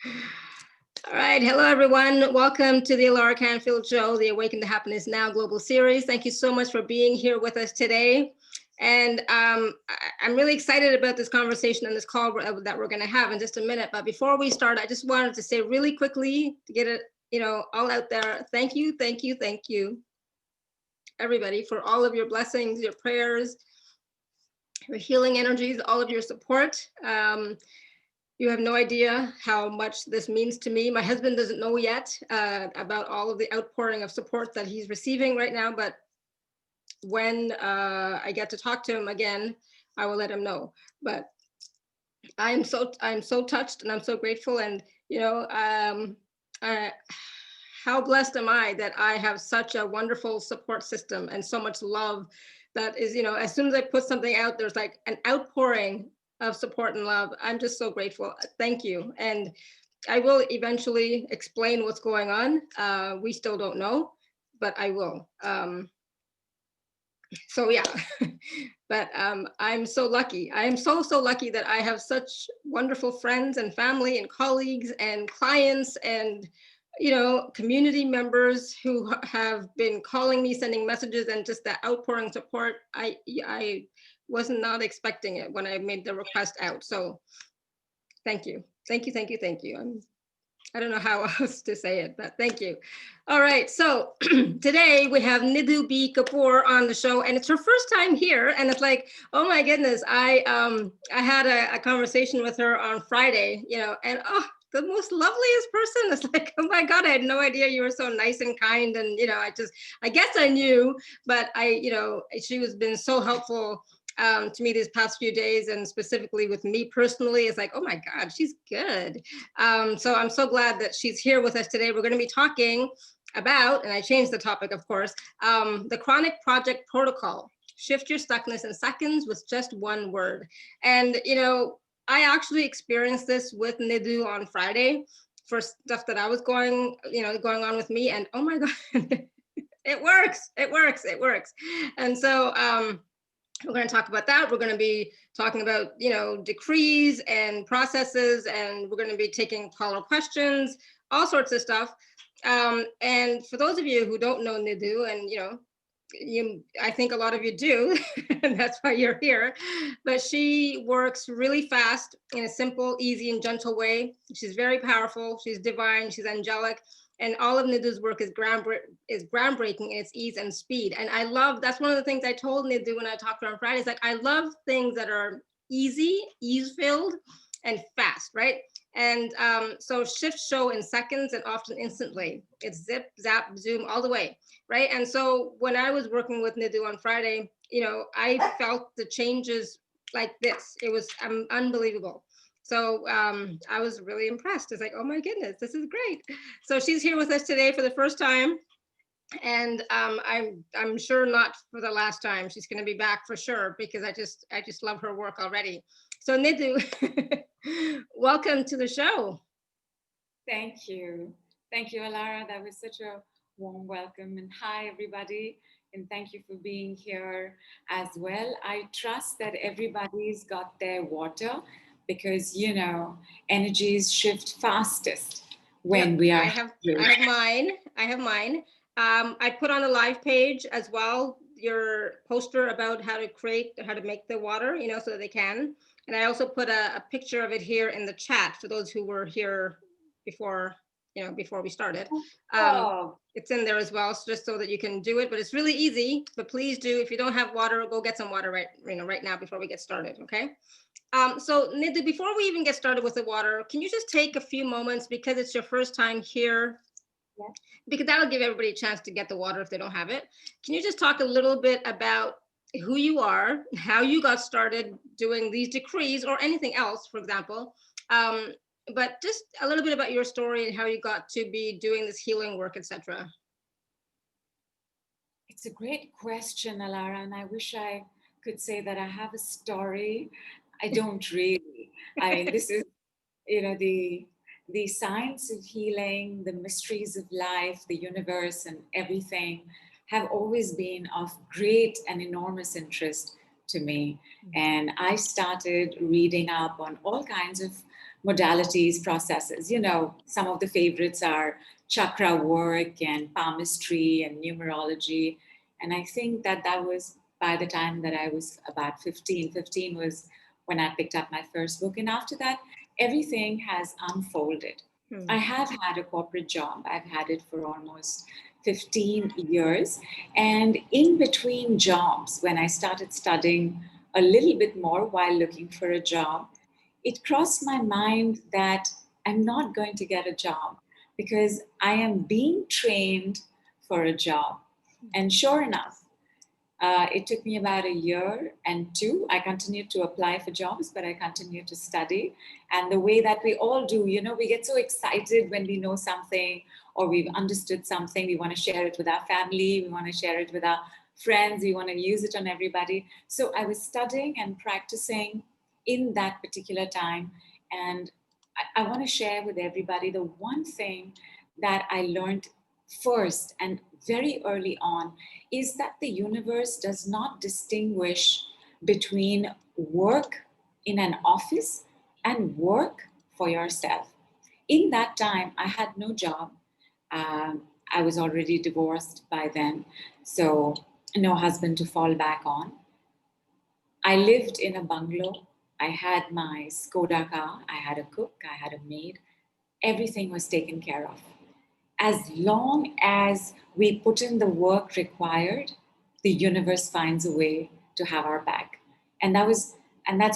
All right. Hello, everyone. Welcome to the Alara Canfield Show, the Awaken to Happiness Now Global Series. Thank you so much for being here with us today. And I'm really excited about this conversation and this call that we're going to have in just a minute. But before we start, I just wanted to say really quickly to get it, all out there. Thank you, thank you, thank you, everybody, for all of your blessings, your prayers, your healing energies, all of your support. You have no idea how much this means to me. My husband doesn't know yet about all of the outpouring of support that he's receiving right now, but when I get to talk to him again, I will let him know. But I'm so touched and I'm so grateful. And how blessed am I that I have such a wonderful support system and so much love that is, as soon as I put something out, there's like an outpouring of support and love. I'm just so grateful. Thank you. And I will eventually explain what's going on. We still don't know, but I will. So yeah, but I'm so lucky. I am so lucky that I have such wonderful friends and family and colleagues and clients and community members who have been calling me, sending messages, and just that outpouring support. I was not expecting it when I made the request out. So thank you. Thank you, thank you, thank you. I don't know how else to say it, but thank you. All right, so today we have Nidhu B. Kapoor on the show, and it's her first time here, and it's like, oh my goodness, I had a conversation with her on Friday, and oh, the most loveliest person. It's like, oh my God, I had no idea you were so nice and kind, and I guess I knew, but she was been so helpful to me these past few days, and specifically with me personally. It's like, oh my God, she's good. So I'm so glad that she's here with us today. We're going to be talking about, and I changed the topic, of course, the Chronic Project Protocol. Shift your stuckness in seconds with just one word. And, I actually experienced this with Nidhu on Friday for stuff that I was going on with me. And oh my God, it works. And so, we're going to talk about that. We're going to be talking about, decrees and processes, and we're going to be taking caller questions, all sorts of stuff. And for those of you who don't know Nidhu, and, I think a lot of you do, and that's why you're here, but she works really fast in a simple, easy, and gentle way. She's very powerful. She's divine. She's angelic. And all of Nidhu's work is groundbreaking in its ease and speed. And I love, that's one of the things I told Nidhu when I talked to her on Friday. It's like, I love things that are easy, ease-filled, and fast, right? And so shifts show in seconds and often instantly. It's zip, zap, zoom, all the way, right? And so when I was working with Nidhu on Friday, I felt the changes like this. It was unbelievable. So I was really impressed. It's like, oh my goodness, this is great. So she's here with us today for the first time. And I'm sure not for the last time. She's going to be back for sure, because I just love her work already. So Nidhu, welcome to the show. Thank you, Alara. That was such a warm welcome. And hi, everybody. And thank you for being here as well. I trust that everybody's got their water, because energies shift fastest when we are. I have mine. I put on a live page as well your poster about how to make the water, so that they can. And I also put a picture of it here in the chat for those who were here before we started. It's in there as well, so just so that you can do it. But it's really easy. But please do, if you don't have water, go get some water right now before we get started. Okay. So Nidhu, before we even get started with the water, can you just take a few moments, because it's your first time here, because that'll give everybody a chance to get the water if they don't have it. Can you just talk a little bit about who you are, how you got started doing these decrees or anything else, for example, but just a little bit about your story and how you got to be doing this healing work, etc. It's a great question, Alara, and I wish I could say that I have a story. I don't really. I mean, this is, the science of healing, the mysteries of life, the universe, and everything have always been of great and enormous interest to me. And I started reading up on all kinds of modalities, processes. Some of the favorites are chakra work and palmistry and numerology. And I think that was by the time that I was about 15. 15 was when I picked up my first book. And after that, everything has unfolded. I have had a corporate job. I've had it for almost 15 years. And in between jobs, when I started studying a little bit more while looking for a job, it crossed my mind that I'm not going to get a job because I am being trained for a job. And sure enough, it took me about a year and two. I continued to apply for jobs, but I continued to study. And the way that we all do, we get so excited when we know something or we've understood something. We want to share it with our family. We want to share it with our friends. We want to use it on everybody. So I was studying and practicing in that particular time. And I want to share with everybody the one thing that I learned first and very early on is that the universe does not distinguish between work in an office and work for yourself. In that time, I had no job. I was already divorced by then, so no husband to fall back on. I lived in a bungalow. I had my Skoda car. I had a cook. I had a maid. Everything was taken care of. As long as we put in the work required, the universe finds a way to have our back. And that's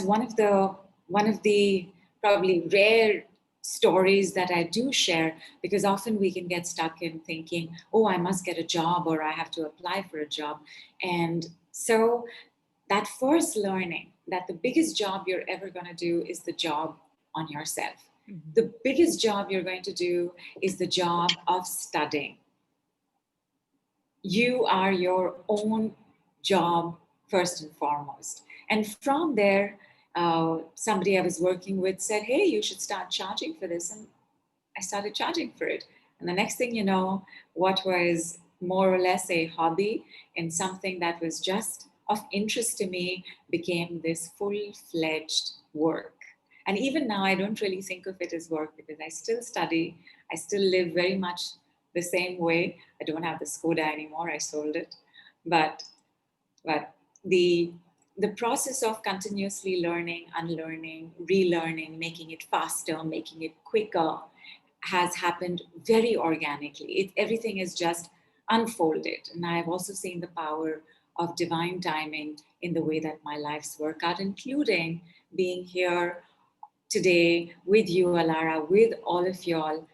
one of the probably rare stories that I do share, because often we can get stuck in thinking, oh, I must get a job or I have to apply for a job. And so that first learning that the biggest job you're ever going to do is the job on yourself. Mm-hmm. The biggest job you're going to do is the job of studying. You are your own job first and foremost. And from there, somebody I was working with said, hey, you should start charging for this. And I started charging for it. And the next thing you know, what was more or less a hobby and something that was just of interest to me became this full-fledged work. And even now, I don't really think of it as work because I still study. I still live very much the same way. I don't have the Skoda anymore. I sold it. But the process of continuously learning, unlearning, relearning, making it faster, making it quicker has happened very organically. Everything is just unfolded. And I've also seen the power of divine timing in the way that my life's work out, including being here today with you, Alara, with all of y'all.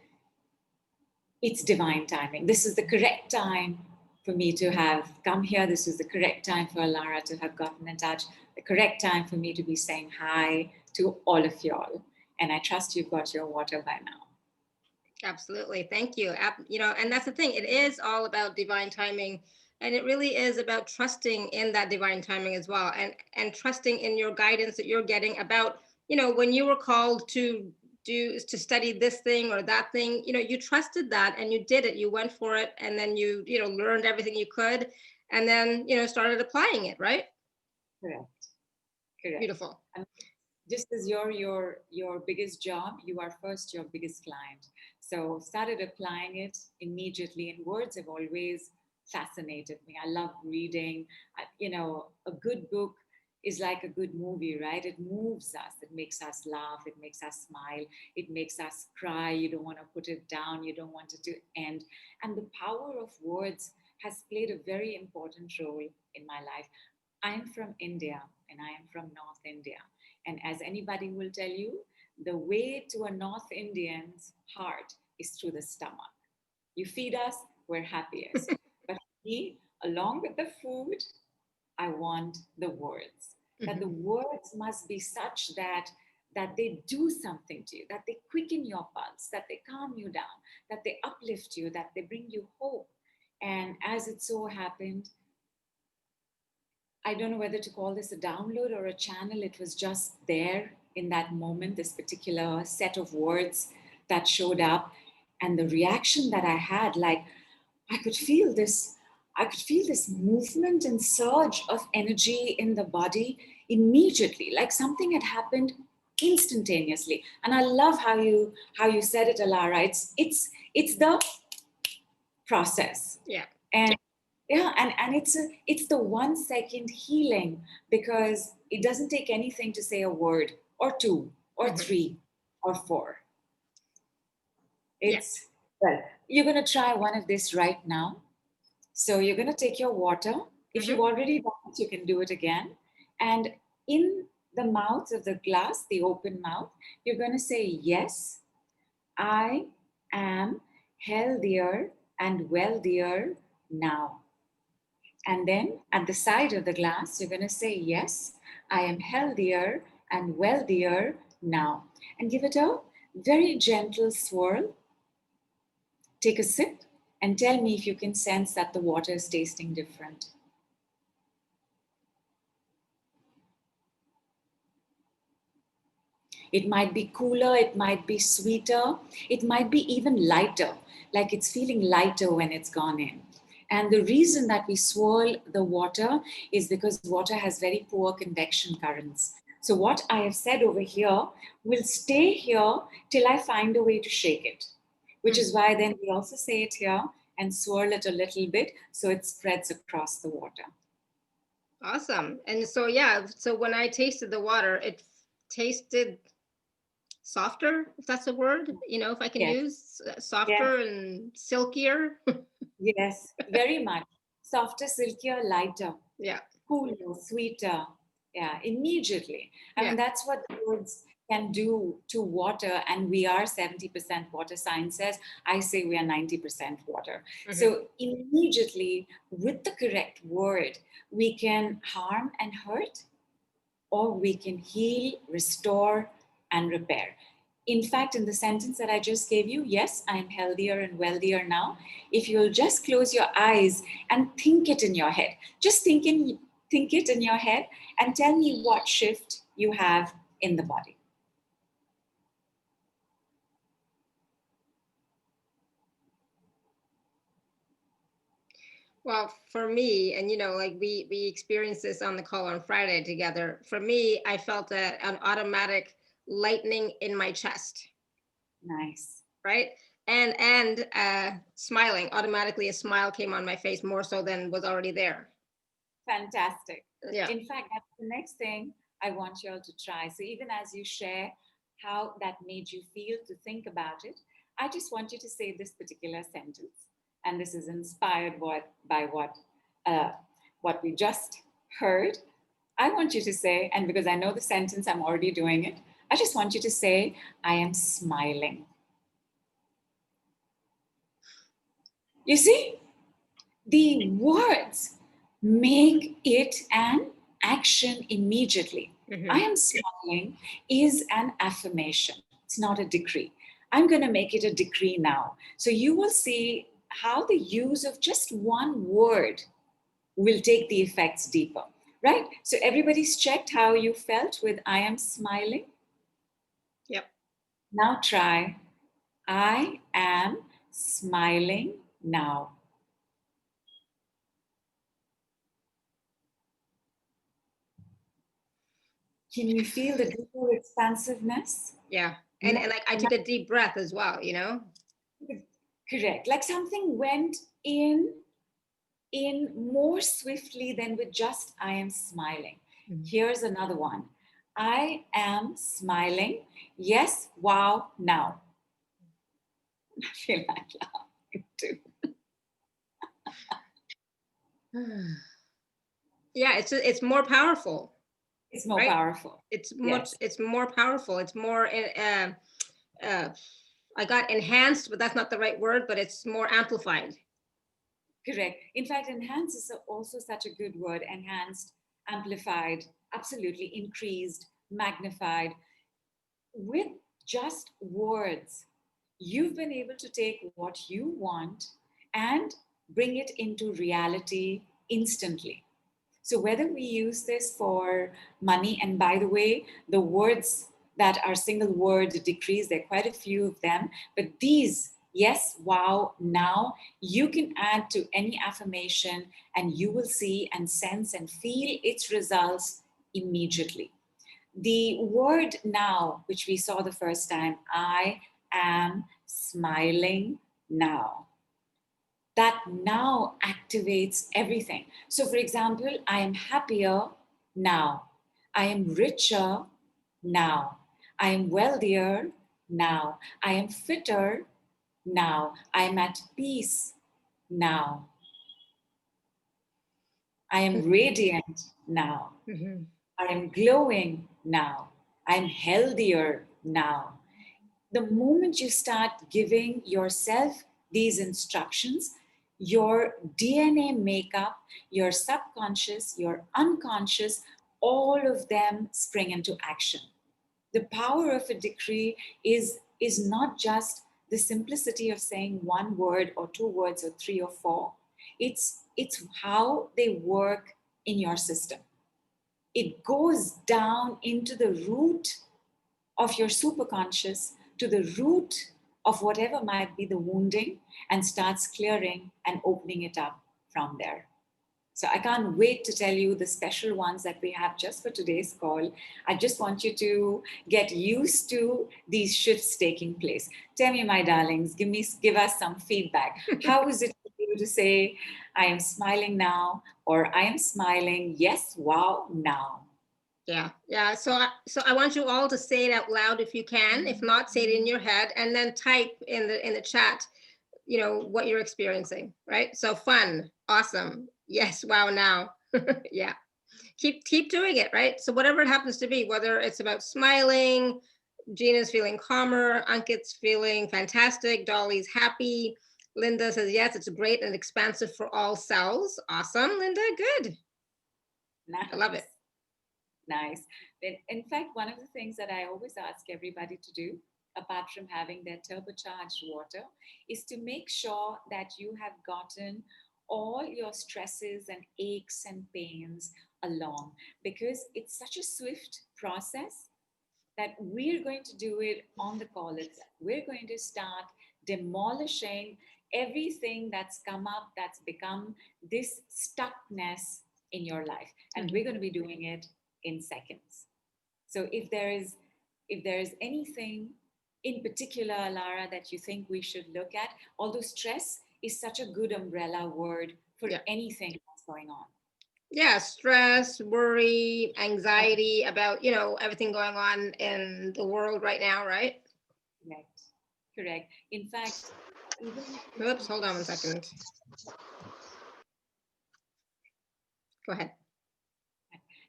It's divine timing. This is the correct time for me to have come here. This is the correct time for Alara to have gotten in touch, the correct time for me to be saying hi to all of y'all. And I trust you've got your water by now. Absolutely. Thank you. And that's the thing. It is all about divine timing. And it really is about trusting in that divine timing as well, and trusting in your guidance that you're getting about, when you were called to study this thing or that thing, you trusted that and you did it, you went for it, and then you learned everything you could, and then, started applying it, right? Correct. Beautiful. And just as your biggest job, you are first your biggest client. So started applying it immediately, and words have always fascinated me. I love reading. A good book is like a good movie, right? It moves us. It makes us laugh. It makes us smile. It makes us cry. You don't want to put it down. You don't want it to end. And the power of words has played a very important role in my life. I'm from India and I am from North India. And as anybody will tell you, the way to a North Indian's heart is through the stomach. You feed us, we're happiest. But me, along with the food, I want the words. Mm-hmm. That the words must be such that they do something to you, that they quicken your pulse, that they calm you down, that they uplift you, that they bring you hope. And as it so happened, I don't know whether to call this a download or a channel. It was just there in that moment, this particular set of words that showed up. And the reaction that I had, like, I could feel this movement and surge of energy in the body immediately, like something had happened instantaneously. And I love how you said it, Alara. It's the process. Yeah. And yeah, and it's the 1 second healing, because it doesn't take anything to say a word or two or three or four. It's, well, you're going to try one of this right now. So you're going to take your water. If you've already done it, you can do it again. And in the mouth of the glass, the open mouth, you're going to say, yes, I am healthier and wealthier now. And then at the side of the glass, you're going to say, yes, I am healthier and wealthier now. And give it a very gentle swirl. Take a sip and tell me if you can sense that the water is tasting different. It might be cooler, it might be sweeter, it might be even lighter, like it's feeling lighter when it's gone in. And the reason that we swirl the water is because water has very poor convection currents. So what I have said over here will stay here till I find a way to shake it, which is why then we also say it here and swirl it a little bit so it spreads across the water. Awesome. And so, yeah, so when I tasted the water, it tasted softer, if that's a word, if I can use softer and silkier. Yes, very much. Softer, silkier, lighter. Yeah. Cooler, sweeter. Yeah, immediately. I mean, that's what the words can do to water. And we are 70% water. Science says, I say we are 90% water. So immediately, with the correct word, we can harm and hurt, or we can heal, restore, and repair. In fact, in the sentence that I just gave you, yes, I am healthier and wealthier now. If you'll just close your eyes and think it in your head, just think it in your head and tell me what shift you have in the body. Well, for me, and like we experienced this on the call on Friday together. For me, I felt an automatic lightening in my chest. Nice. Right. And smiling, automatically a smile came on my face, more so than was already there. Fantastic. Yeah. In fact, that's the next thing I want you all to try. So even as you share how that made you feel to think about it, I just want you to say this particular sentence. And this is inspired by what we just heard. I want you to say, and because I know the sentence, I'm already doing it. I just want you to say, I am smiling. You see, the words make it an action immediately. I am smiling is an affirmation. It's not a decree. I'm going to make it a decree now. So you will see how the use of just one word will take the effects deeper, right? So everybody's checked how you felt with I am smiling. Yep. Now try I am smiling now. Can you feel the deeper expansiveness? Yeah. And like I took a deep breath as well, Correct. Like something went in more swiftly than with just I am smiling. Here's another one. I am smiling. Yes, wow, now. I feel like laughing too. Yeah, it's more powerful. It's more powerful. It's much. It's more powerful. It's more. I got enhanced, but that's not the right word. But it's more amplified. Correct. In fact, enhanced is also such a good word. Enhanced, amplified, absolutely increased, magnified. With just words, you've been able to take what you want and bring it into reality instantly. So whether we use this for money, and by the way, the words that are single word decrees, there are quite a few of them, but these, yes, wow, now, you can add to any affirmation and you will see and sense and feel its results immediately. The word now, which we saw the first time, I am smiling now. That now activates everything. So for example, I am happier now. I am richer now. I am wealthier now. I am fitter now. I am at peace now. I am radiant now. Mm-hmm. I am glowing now. I am healthier now. The moment you start giving yourself these instructions, your DNA makeup, your subconscious, your unconscious, all of them spring into action. The power of a decree is not just the simplicity of saying one word or two words or three or four. It's how they work in your system. It goes down into the root of your superconscious, to the root of whatever might be the wounding, and starts clearing and opening it up from there. So I can't wait to tell you the special ones that we have just for today's call. I just want you to get used to these shifts taking place. Tell me, my darlings, give us some feedback. How is it for you to say, I am smiling now, or I am smiling, yes, wow, now? Yeah. So I want you all to say it out loud if you can. If not, say it in your head, and then type in the chat, what you're experiencing. Right. So fun, awesome. Yes. Wow. Now. Yeah. Keep doing it. Right. So whatever it happens to be, whether it's about smiling, Gina's feeling calmer, Ankit's feeling fantastic, Dolly's happy. Linda says yes, it's great and expansive for all cells. Awesome, Linda. Good. Nice. I love it. Nice. In fact, one of the things that I always ask everybody to do, apart from having their turbocharged water, is to make sure that you have gotten all your stresses and aches and pains along, because it's such a swift process that we're going to do it on the call itself. We're going to start demolishing everything that's come up, that's become this stuckness in your life. And we're going to be doing it in seconds. So if there is anything in particular, Alara, that you think we should look at, although stress is such a good umbrella word for anything that's going on. Yeah, stress, worry, anxiety about, everything going on in the world right now, right? Correct. In fact, even Oops, hold on one second. Go ahead.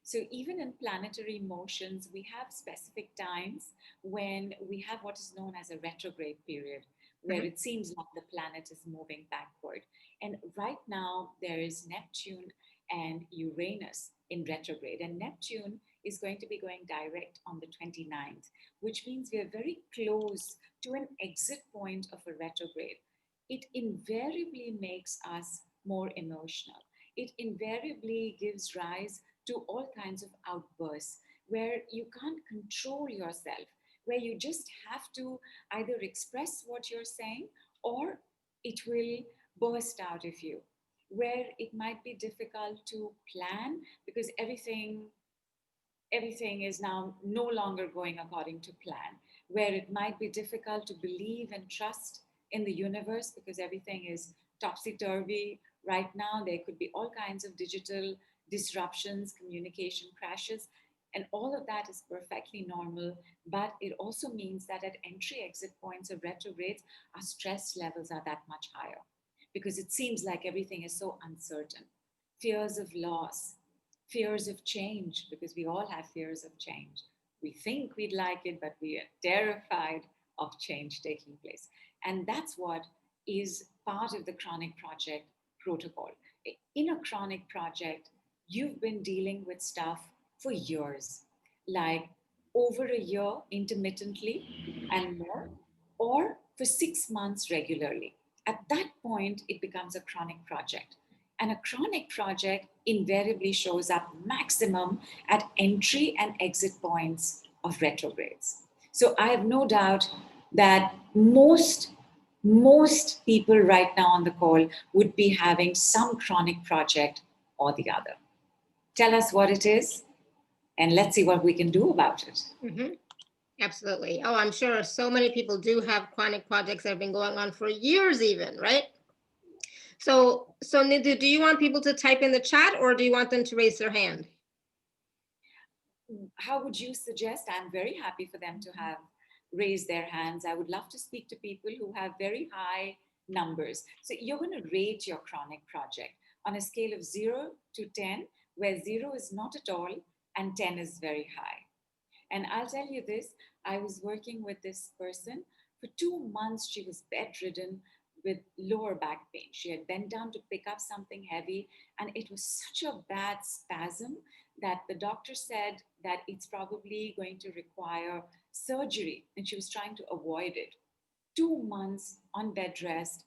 So even in planetary motions, we have specific times when we have what is known as a retrograde period, where it seems like the planet is moving backward. And right now, there is Neptune and Uranus in retrograde. And Neptune is going to be going direct on the 29th, which means we are very close to an exit point of a retrograde. It invariably makes us more emotional. It invariably gives rise to all kinds of outbursts where you can't control yourself, where you just have to either express what you're saying or it will burst out of you, where it might be difficult to plan because everything is now no longer going according to plan, where it might be difficult to believe and trust in the universe because everything is topsy-turvy right now. There could be all kinds of digital disruptions, communication crashes, and all of that is perfectly normal. But it also means that at entry exit points of retrogrades, our stress levels are that much higher because it seems like everything is so uncertain. Fears of loss, fears of change, because we all have fears of change. We think we'd like it, but we are terrified of change taking place. And that's what is part of the chronic project protocol. In a chronic project, you've been dealing with stuff for years, like over a year intermittently and more, or for 6 months regularly. At that point, it becomes a chronic project. And a chronic project invariably shows up maximum at entry and exit points of retrogrades. So I have no doubt that most people right now on the call would be having some chronic project or the other. Tell us what it is. and let's see what we can do about it. Mm-hmm. Absolutely. Oh, I'm sure so many people do have chronic projects that have been going on for years even, right? So Nidhu, do you want people to type in the chat or do you want them to raise their hand? How would you suggest? I'm very happy for them to have raised their hands. I would love to speak to people who have very high numbers. So you're going to rate your chronic project on a scale of 0 to 10, where 0 is not at all and 10 is very high. And I'll tell you this, I was working with this person for 2 months. She was bedridden with lower back pain. She had bent down to pick up something heavy, and it was such a bad spasm that the doctor said that it's probably going to require surgery, and she was trying to avoid it. 2 months on bed rest.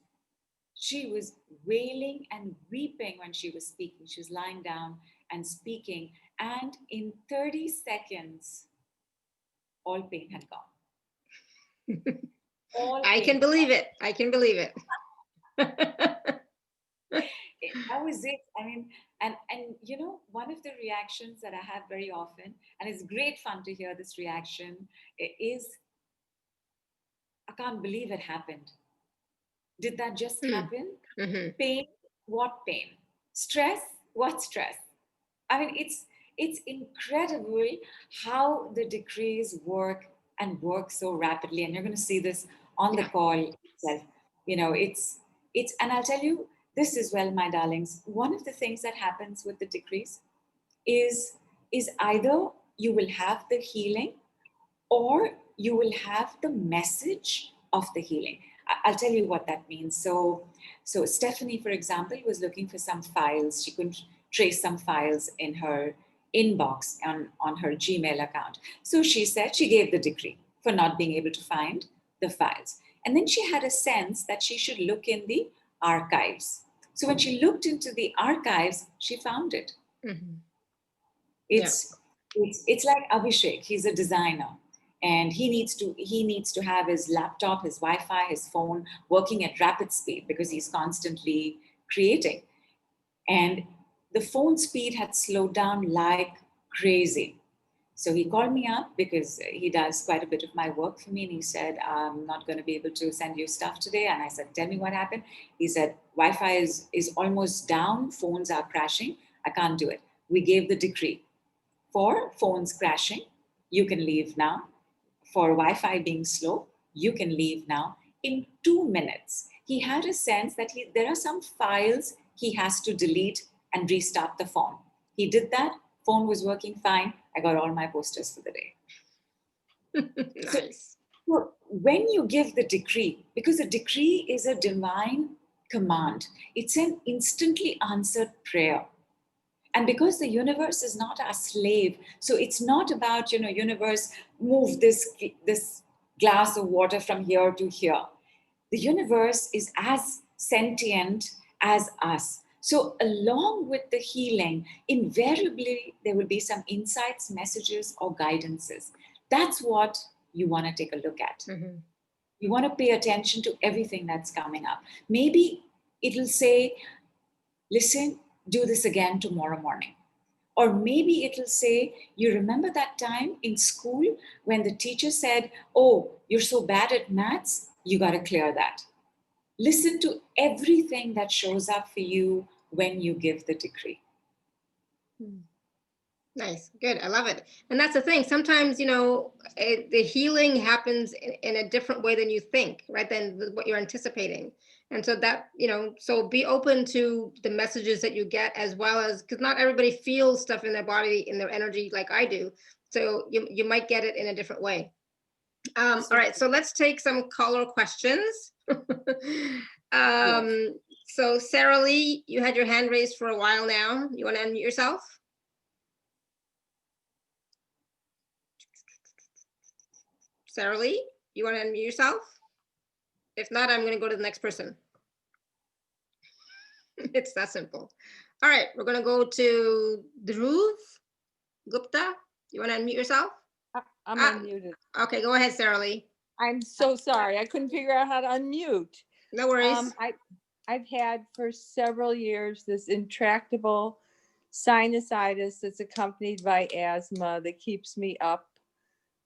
She was wailing and weeping when she was speaking. She was lying down and speaking, and in 30 seconds, all pain had gone. I can believe it. I can believe it. That was it. I mean, and you know, one of the reactions that I have very often, and it's great fun to hear this reaction, is, I can't believe it happened. Did that just happen? Mm-hmm. Pain? What pain? Stress? What stress? I mean, it's incredible how the decrees work and work so rapidly. And you're going to see this on the call itself. You know, it's, and I'll tell you this as well, my darlings. One of the things that happens with the decrees is either you will have the healing or you will have the message of the healing. I'll tell you what that means. So Stephanie, for example, was looking for some files. She couldn't trace some files in her inbox on her Gmail account. So she said she gave the decree for not being able to find the files. And then she had a sense that she should look in the archives. So when she looked into the archives, she found it. Mm-hmm. It's like Abhishek. He's a designer, and he needs to have his laptop, his Wi-Fi, his phone working at rapid speed because he's constantly creating. And the phone speed had slowed down like crazy. So he called me up because he does quite a bit of my work for me. And he said, I'm not going to be able to send you stuff today. And I said, tell me what happened. He said, Wi-Fi is almost down. Phones are crashing. I can't do it. We gave the decree. For phones crashing, you can leave now. For Wi-Fi being slow, you can leave now. In 2 minutes, he had a sense that there are some files he has to delete and restart the phone. He did that. Phone was working fine. I got all my posters for the day. Nice. So when you give the decree, because a decree is a divine command, it's an instantly answered prayer. And because the universe is not our slave, so it's not about, universe, move this glass of water from here to here. The universe is as sentient as us. So along with the healing, invariably, there will be some insights, messages, or guidances. That's what you want to take a look at. Mm-hmm. You want to pay attention to everything that's coming up. Maybe it'll say, listen, do this again tomorrow morning. Or maybe it'll say, you remember that time in school when the teacher said, oh, you're so bad at maths, you got to clear that. Listen to everything that shows up for you when you give the decree. Nice. Good. I love it. And that's the thing. Sometimes, the healing happens in a different way than you think, right? Than what you're anticipating. And so that, so be open to the messages that you get, as well as, because not everybody feels stuff in their body, in their energy like I do. So you might get it in a different way. All right. So let's take some caller questions. So Sarah Lee, you had your hand raised for a while now. You want to unmute yourself? Sarah Lee, you want to unmute yourself? If not, I'm going to go to the next person. It's that simple. All right, we're going to go to Dhruv Gupta. You want to unmute yourself? I'm unmuted. Okay, go ahead, Sarah Lee. I'm so sorry. I couldn't figure out how to unmute. No worries. I've had for several years this intractable sinusitis that's accompanied by asthma that keeps me up,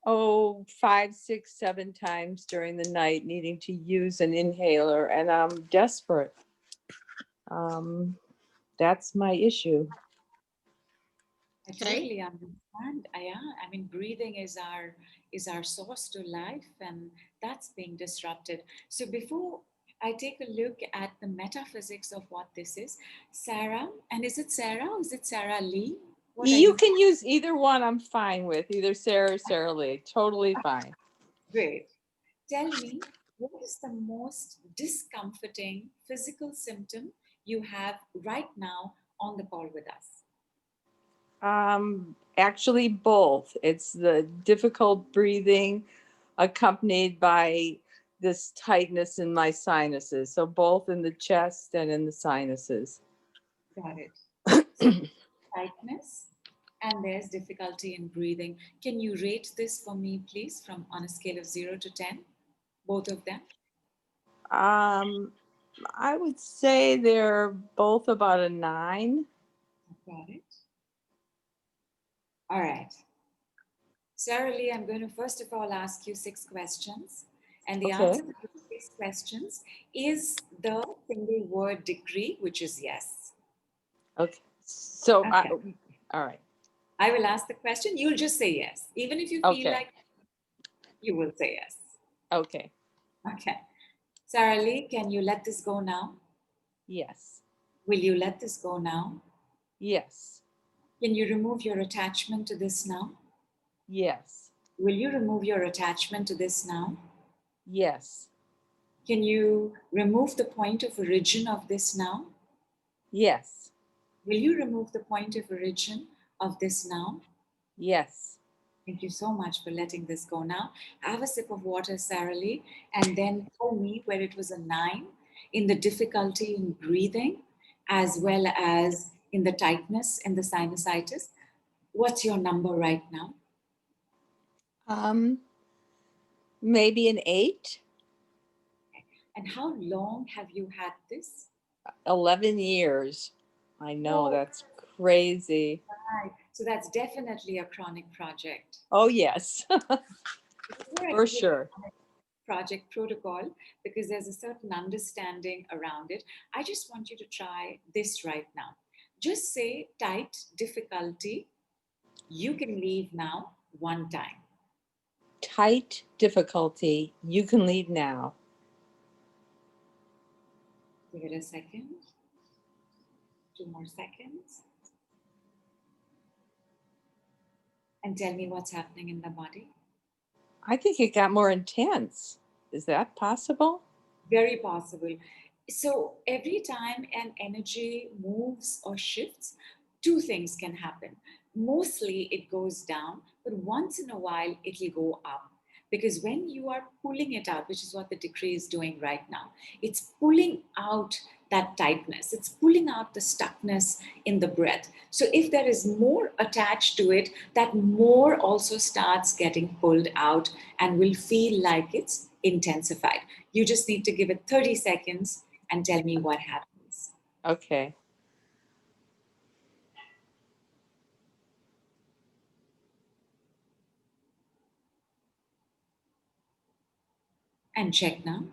5, 6, 7 times during the night, needing to use an inhaler, and I'm desperate. That's my issue. I Okay. totally understand. Yeah, I mean, breathing is our source to life, and that's being disrupted. So before I take a look at the metaphysics of what this is, Sarah, and is it Sarah or is it Sarah Lee? What are You you? can use either one. I'm fine with either Sarah or Sarah Lee. Totally fine. Great. Tell me, what is the most discomforting physical symptom you have right now on the call with us? Actually, both. It's the difficult breathing accompanied by this tightness in my sinuses. So both in the chest and in the sinuses. Got it. So tightness and there's difficulty in breathing. Can you rate this for me, please, from on a scale of 0 to 10? Both of them? I would say they're both about a 9. Got it. All right. Sarah Lee, I'm going to first of all ask you 6 questions. And the Okay. answer to the 6 questions is the single word decree, which is yes. Okay. So, Okay. all right. I will ask the question. You'll just say yes. Even if you feel Okay. like you will say yes. Okay. Okay. Sarah Lee, can you let this go now? Yes. Will you let this go now? Yes. Can you remove your attachment to this now? Yes. Will you remove your attachment to this now? Yes. Can you remove the point of origin of this now? Yes. Will you remove the point of origin of this now? Yes. Thank you so much for letting this go now. Have a sip of water, Sarah Lee, and then tell me where it was a 9 in the difficulty in breathing, as well as in the tightness and the sinusitis. What's your number right now? Maybe an 8. And how long have you had this? 11 years. I know, Oh, that's crazy. right. So that's definitely a chronic project. Oh, yes, Before I for give you the sure. project protocol, because there's a certain understanding around it, I just want you to try this right now. Just say tight difficulty. You can leave now 1 time. Tight difficulty. You can leave now. Give it a second. 2 more seconds. And tell me what's happening in the body. I think it got more intense. Is that possible? Very possible. So every time an energy moves or shifts, 2 things can happen. Mostly it goes down, but once in a while it'll go up. Because when you are pulling it out, which is what the decree is doing right now, it's pulling out that tightness, it's pulling out the stuckness in the breath. So if there is more attached to it, that more also starts getting pulled out and will feel like it's intensified. You just need to give it 30 seconds and tell me what happens. Okay. And check now.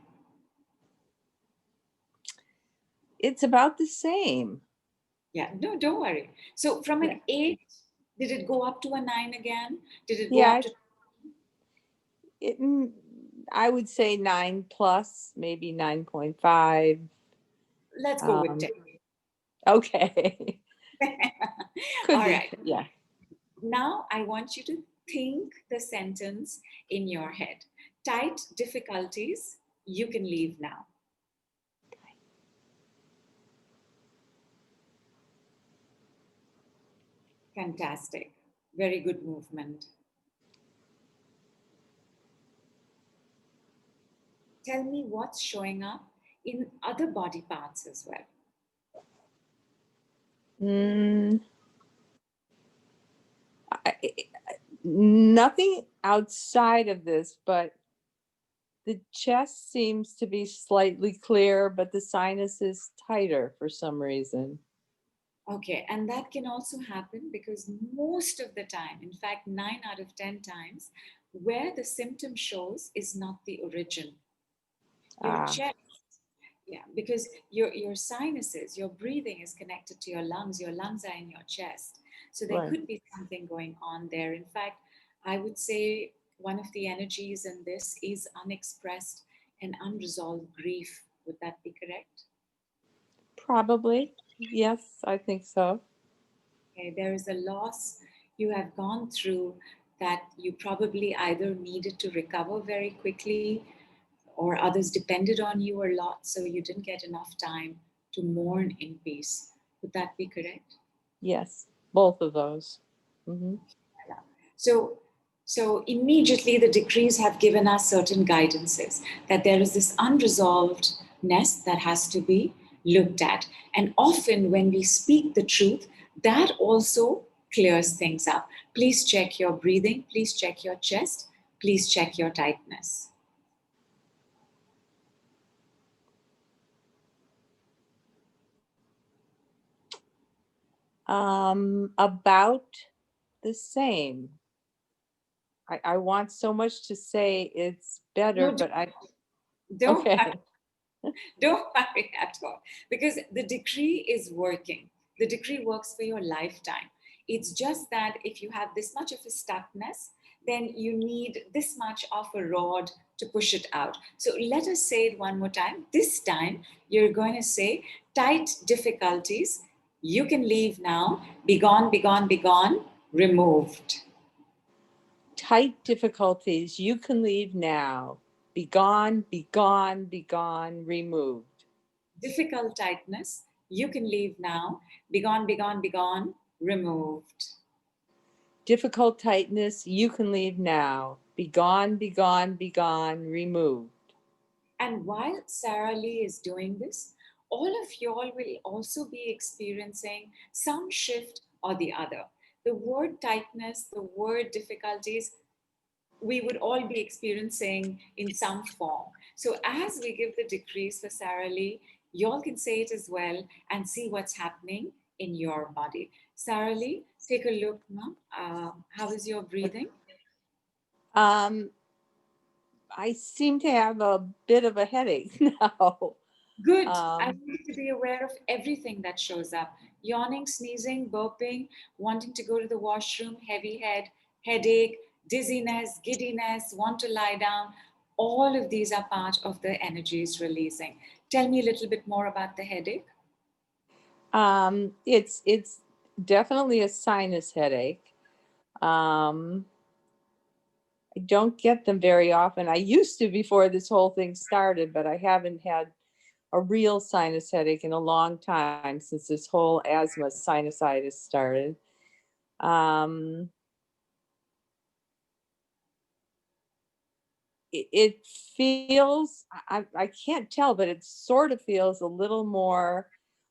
It's about the same. Yeah, no, don't worry. So from Yeah. an 8, did it go up to a 9 again? Did it go Yeah, up to? I would say 9 plus, maybe 9.5. Let's go with 10. Okay. Could All be. right. Yeah. Now I want you to think the sentence in your head. Tight difficulties, you can leave now. Fantastic. Very good movement. Tell me what's showing up in other body parts as well. Mm, nothing outside of this, but the chest seems to be slightly clear, but the sinus is tighter for some reason. Okay, and that can also happen because most of the time, in fact, 9 out of 10 times, where the symptom shows is not the origin. Your Ah, chest, yeah, because your sinuses, your breathing is connected to your lungs. Your lungs are in your chest. So there right. could be something going on there. In fact, I would say one of the energies in this is unexpressed and unresolved grief. Would that be correct? Probably. Yes, I think so. Okay, there is a loss you have gone through that you probably either needed to recover very quickly or others depended on you a lot, so you didn't get enough time to mourn in peace. Would that be correct? Yes, both of those. Hmm. Yeah. So, so immediately the decrees have given us certain guidances that there is this unresolvedness that has to be looked at. And often when we speak the truth, that also clears things up. Please check your breathing, please check your chest, please check your tightness. About the same. I want so much to say it's better, No, but I, don't okay. don't worry at all because the decree is working. The decree works for your lifetime. It's just that if you have this much of a stuckness, then you need this much of a rod to push it out. So let us say it one more time. This time you're going to say tight difficulties. You can leave now. Be gone, be gone, be gone. Removed. Tight difficulties, you can leave now. Be gone, be gone, be gone, removed. Difficult tightness. You can leave now. Be gone, be gone, be gone. Removed. Difficult tightness, you can leave now. Be gone, be gone, be gone, removed. And while Sarah Lee is doing this, all of y'all will also be experiencing some shift or the other. The word tightness, the word difficulties, we would all be experiencing in some form. So as we give the decrees for Sarah Lee, y'all can say it as well and see what's happening in your body. Sarah Lee, take a look now. How is your breathing? Um, I seem to have a bit of a headache now. Good. I Um, want you to be aware of everything that shows up. Yawning, sneezing, burping, wanting to go to the washroom, heavy head, headache, dizziness, giddiness, want to lie down. All of these are part of the energies releasing. Tell me a little bit more about the headache. it's definitely a sinus headache. Um, I don't get them very often. I used to before this whole thing started, but I haven't had a real sinus headache in a long time since this whole asthma sinusitis started. Um, it feels, I can't tell, but it sort of feels a little more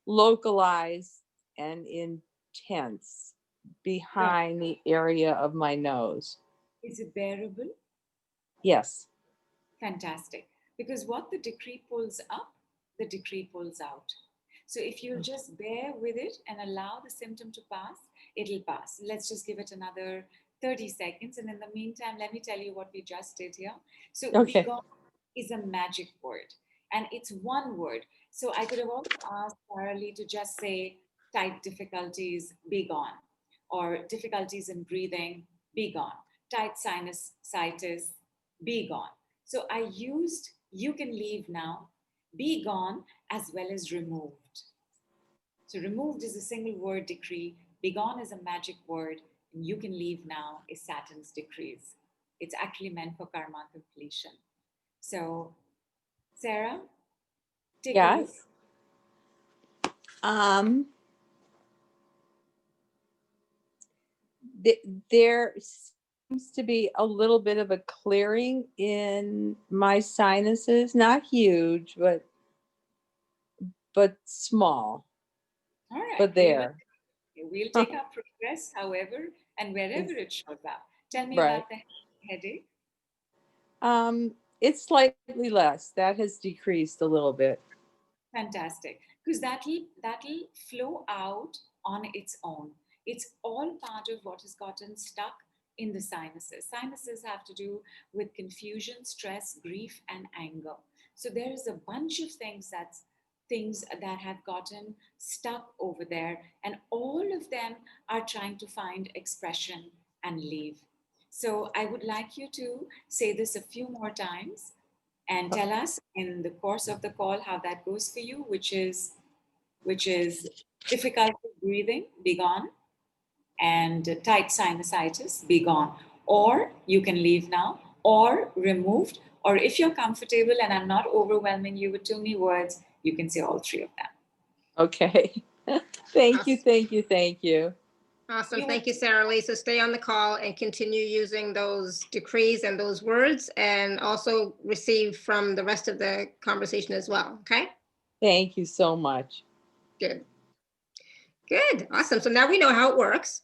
localized and intense Right. behind the area of my nose. Is it bearable? Yes. Fantastic. Because what the decree pulls up, the decree pulls out. So if you'll just bear with it and allow the symptom to pass, it'll pass. Let's just give it another 30 seconds. And in the meantime, let me tell you what we just did here. So be Okay. gone is a magic word and it's one word. So I could have also asked Sarah Lee to just say type difficulties, be gone, or difficulties in breathing, be gone, tight sinusitis, be gone. So I used you can leave now, be gone, as well as removed. So removed is a single word decree, be gone is a magic word, and you can leave now is Saturn's decrees. It's actually meant for karma completion. So, Sarah, take a look. Yes. Um, there seems to be a little bit of a clearing in my sinuses, not huge, but small, All right, but there. we'll take our progress, however, and wherever It's, it shows up. Tell me right. about the headache. It's slightly less. That has decreased a little bit. Fantastic, because that'll flow out on its own. It's all part of what has gotten stuck in the sinuses. Sinuses have to do with confusion, stress, grief, and anger. So there is a bunch of things that have gotten stuck over there, and all of them are trying to find expression and leave. So I would like you to say this a few more times and tell us in the course of the call how that goes for you, which is difficulty breathing, be gone, and tight sinusitis, be gone. Or you can leave now, or removed, or if you're comfortable and I'm not overwhelming you with too many words, you can say all three of them. Okay. Thank you, Awesome. thank you, thank you. Awesome. Thank you, Sarah Lee. So stay on the call and continue using those decrees and those words, and also receive from the rest of the conversation as well. Okay? Thank you so much. Good. Good. Awesome. So now we know how it works.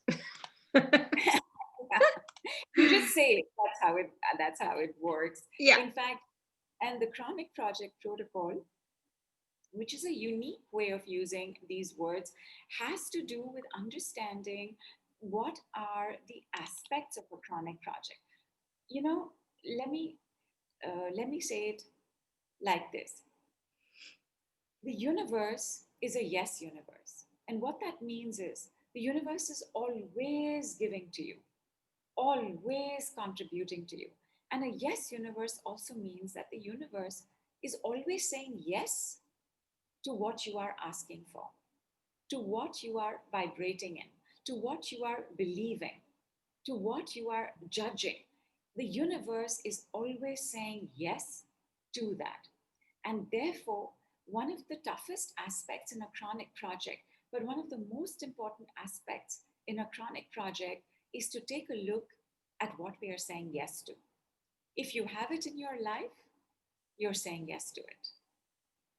You just say it. That's how it works. Yeah. In fact, and the chronic project protocol, which is a unique way of using these words, has to do with understanding what are the aspects of a chronic project. You know, let me say it like this: the universe is a yes universe, and what that means is the universe is always giving to you, always contributing to you. And a yes universe also means that the universe is always saying yes to what you are asking for, to what you are vibrating in, to what you are believing, to what you are judging. The universe is always saying yes to that. And therefore, one of the toughest aspects in a chronic project, but one of the most important aspects in a chronic project, is to take a look at what we are saying yes to. If you have it in your life, you're saying yes to it.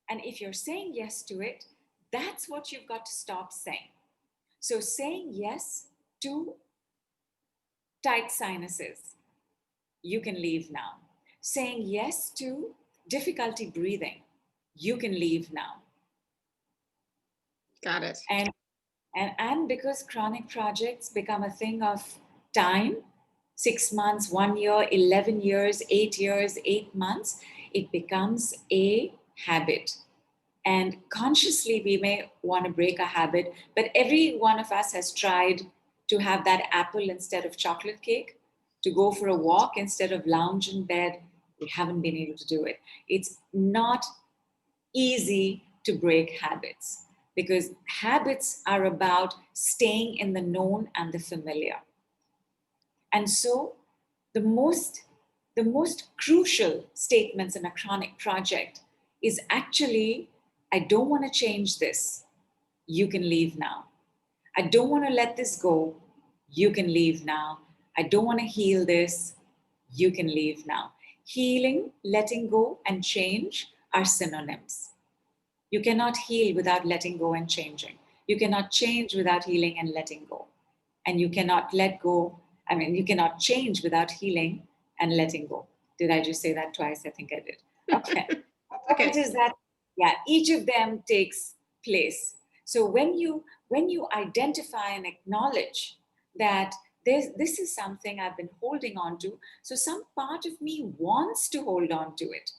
And if you're saying yes to it, that's what you've got to stop saying. So saying yes to tight sinuses, you can leave now. Saying yes to difficulty breathing, you can leave now. Got it. And because chronic projects become a thing of time, 6 months, 1 year, 11 years, 8 years, 8 months, it becomes a habit. And consciously, we may want to break a habit, but every one of us has tried to have that apple instead of chocolate cake, to go for a walk instead of lounge in bed. We haven't been able to do it. It's not easy to break habits, because habits are about staying in the known and the familiar. And so the most crucial statements in a chronic project is actually, I don't want to change this, you can leave now. I don't want to let this go, you can leave now. I don't want to heal this, you can leave now. Healing, letting go, and change are synonyms. You cannot heal without letting go and changing. You cannot change without healing and letting go. And you cannot let go, you cannot change without healing and letting go. Did I just say that twice? I think I did. Okay. Okay. Point is that, yeah, each of them takes place. So when you identify and acknowledge that this is something I've been holding on to, so some part of me wants to hold on to it,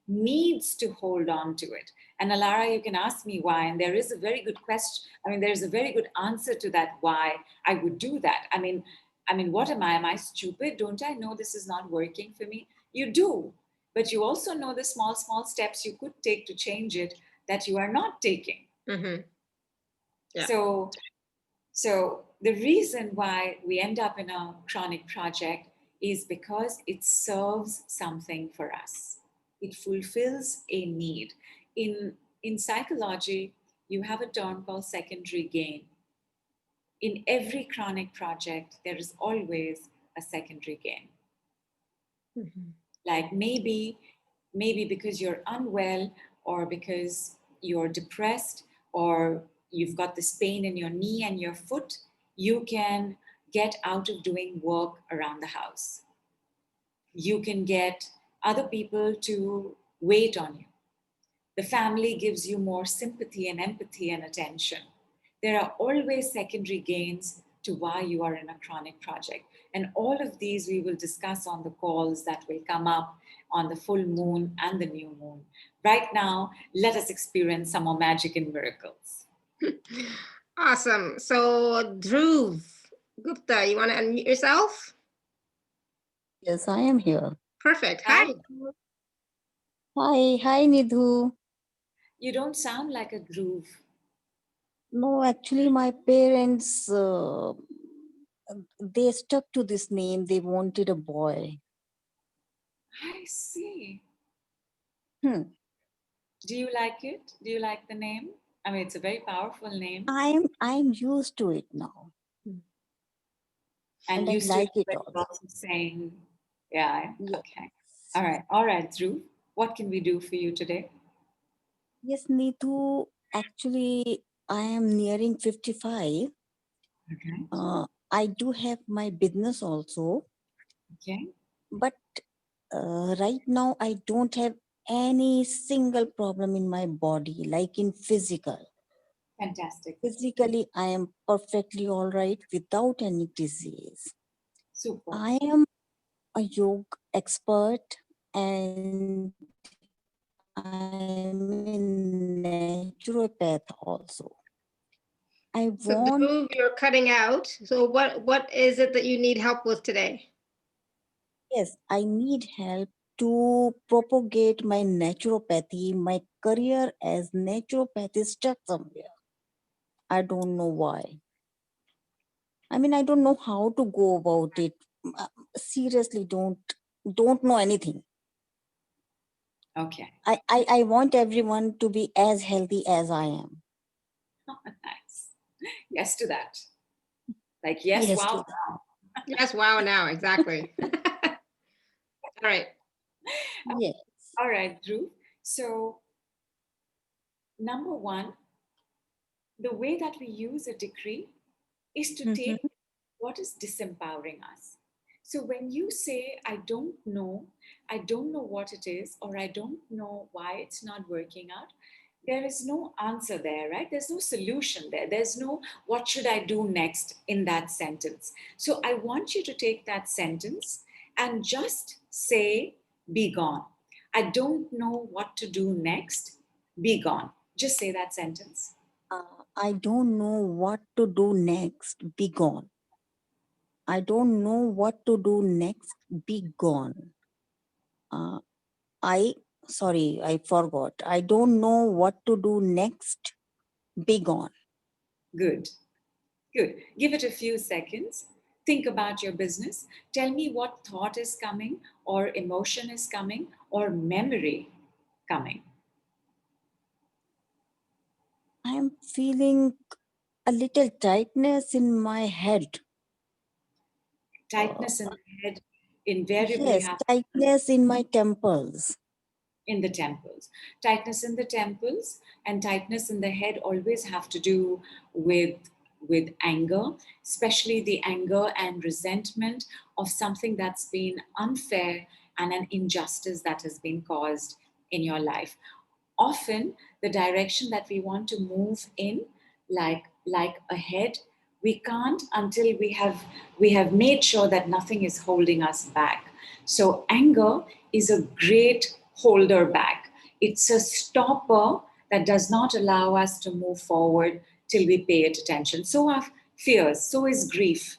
needs to hold on to it. And Alara, you can ask me why, and there is a very good question. There's a very good answer to that, why I would do that. What am I? Am I stupid? Don't I know this is not working for me? You do, but you also know the small steps you could take to change it that you are not taking. Mm-hmm. Yeah. So the reason why we end up in a chronic project is because it serves something for us. It fulfills a need. In psychology, you have a term called secondary gain. In every chronic project, there is always a secondary gain. Mm-hmm. Like maybe because you're unwell, or because you're depressed, or you've got this pain in your knee and your foot, you can get out of doing work around the house. You can get other people to wait on you. The family gives you more sympathy and empathy and attention. there are always secondary gains to why you are in a chronic project. And all of these we will discuss on the calls that will come up on the full moon and the new moon. Right now, let us experience some more magic and miracles. Awesome. So Dhruv Gupta, you want to unmute yourself? Yes, I am here. Perfect. Hi. Hi. Hi, Nidhu. You don't sound like a groove. No, actually, my parents they stuck to this name. They wanted a boy. I see. Hmm. Do you like it? Do you like the name? I mean, it's a very powerful name. I'm used to it now, And I used to like it everybody also. else is saying, yeah, Yes. okay. All right, Dhruv. What can we do for you today? Yes, Nidhu. Actually, I am nearing 55. Okay. I do have my business also, Okay. but right now I don't have any single problem in my body, like in physical. Fantastic. Physically, I am perfectly all right without any disease. Super. I am a yoga expert and I'm a naturopath also. I So want, Dhruv, you're cutting out. So what is it that you need help with today? yes, I need help to propagate my naturopathy. My career as naturopath is stuck somewhere. I don't know why. I mean, I don't know how to go about it. Seriously, don't know anything. Okay. I want everyone to be as healthy as I am. Nice. Yes to that. Like, yes, Yes, wow. Yes, wow, now, exactly. All right. yes. All right, Dhruv. So, number one, the way that we use a decree is to Mhm. take what is disempowering us. So when you say, I don't know what it is, or I don't know why it's not working out, there is no answer there, right? There's no solution there. There's no, what should I do next in that sentence? So I want you to take that sentence and just say, be gone. I don't know what to do next. Be gone. Just say that sentence. I don't know what to do next. Be gone. I don't know what to do next. Be gone. Uh, I, sorry, I forgot. I don't know what to do next. Be gone. Good. Good. Give it a few seconds. Think about your business. Tell me what thought is coming, or emotion is coming, or memory coming. I am feeling a little tightness in my head. Tightness in the head invariably Yes, happens tightness in my temples. in the temples. Tightness in the temples and tightness in the head always have to do with anger, especially the anger and resentment of something that's been unfair and an injustice that has been caused in your life. Often the direction that we want to move in, like ahead, we can't until we have made sure that nothing is holding us back. So anger is a great holder back. It's a stopper that does not allow us to move forward till we pay it attention. So are fears, so is grief.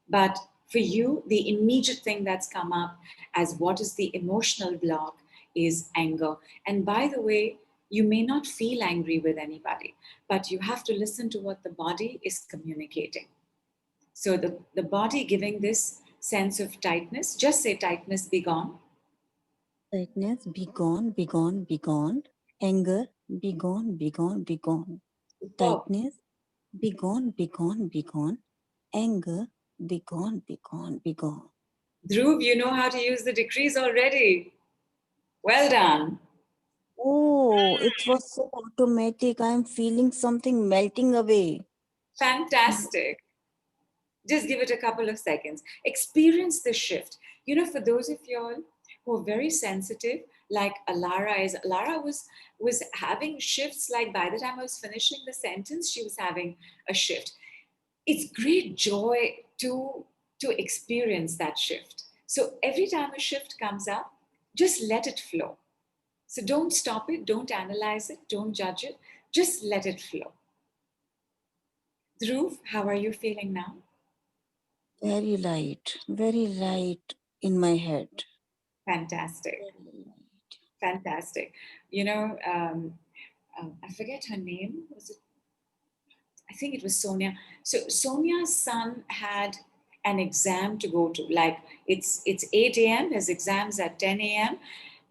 But for you, the immediate thing that's come up as what is the emotional block is anger. And by the way, you may not feel angry with anybody, but you have to listen to what the body is communicating. So the body giving this sense of tightness, just say tightness, be gone. Tightness, be gone, be gone, be gone. Anger, be gone, be gone, be gone. Superb. Tightness, be gone, be gone, be gone. Anger, be gone, be gone, be gone. Dhruv, you know how to use the decrees already. Well done. Oh, it was so automatic. I'm feeling something melting away. Fantastic. Just give it a couple of seconds. Experience the shift. For those of y'all who are very sensitive, like Alara is, Alara was was having shifts. Like by the time I was finishing the sentence, she was having a shift. It's great joy to experience that shift. So every time a shift comes up, just let it flow. So don't stop it, don't analyze it, don't judge it, just let it flow. Dhruv, how are you feeling now? very light in my head. Fantastic, Very light. fantastic. I forget her name. Was it? I think it was Sonia. So Sonia's son had an exam to go to. Like it's 8 a.m. His exam's at 10 a.m.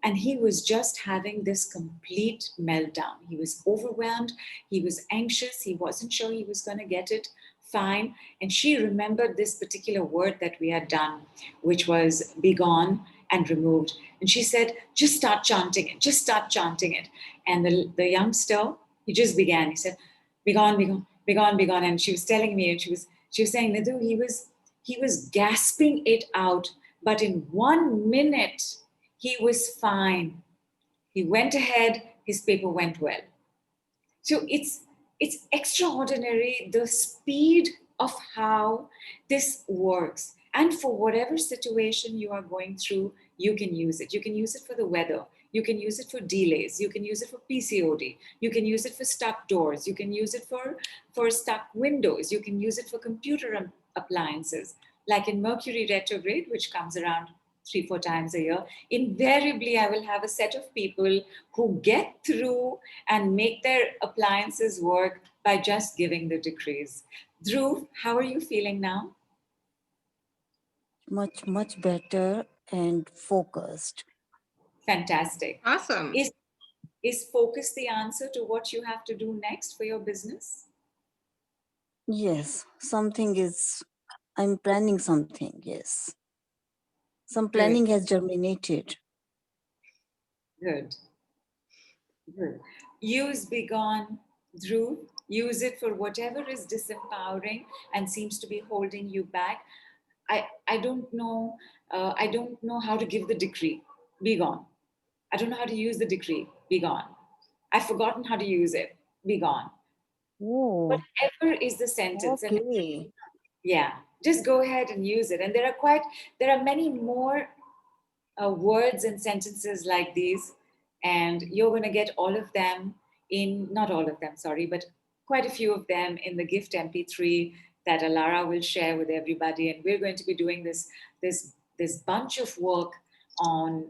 And he was just having this complete meltdown. He was overwhelmed. He was anxious. He wasn't sure he was going to get it fine. And she remembered this particular word that we had done, which was be gone and removed. And she said, just start chanting it. Just start chanting it. And the youngster, he just began. He said, be gone, be gone, be gone, be gone. And she was telling me, and she was saying, Nidhu, he was gasping it out. But in 1 minute, he was fine. He went ahead, his paper went well. So it's extraordinary the speed of how this works. And for whatever situation you are going through, you can use it. You can use it for the weather. You can use it for delays. You can use it for PCOD. You can use it for stuck doors. You can use it for stuck windows. You can use it for computer appliances. Like in Mercury retrograde, which comes around 3-4 times a year, invariably I will have a set of people who get through and make their appliances work by just giving the decrees. Dhruv, how are you feeling now? Much better and focused. Fantastic. Awesome. Is focus the answer to what you have to do next for your business? Yes, I'm planning something, yes. Some planning has germinated. Good. Good. Use be gone, Dhruv. Use it for whatever is disempowering and seems to be holding you back. I don't know. I don't know how to give the decree. Be gone. I don't know how to use the decree. Be gone. I've forgotten how to use it. Be gone. Oh, Whatever is the sentence, and okay. yeah, just go ahead and use it. And there are many more words and sentences like these, and you're going to get all of them not all of them, sorry, but quite a few of them in the gift MP3 that Alara will share with everybody. And we're going to be doing this bunch of work on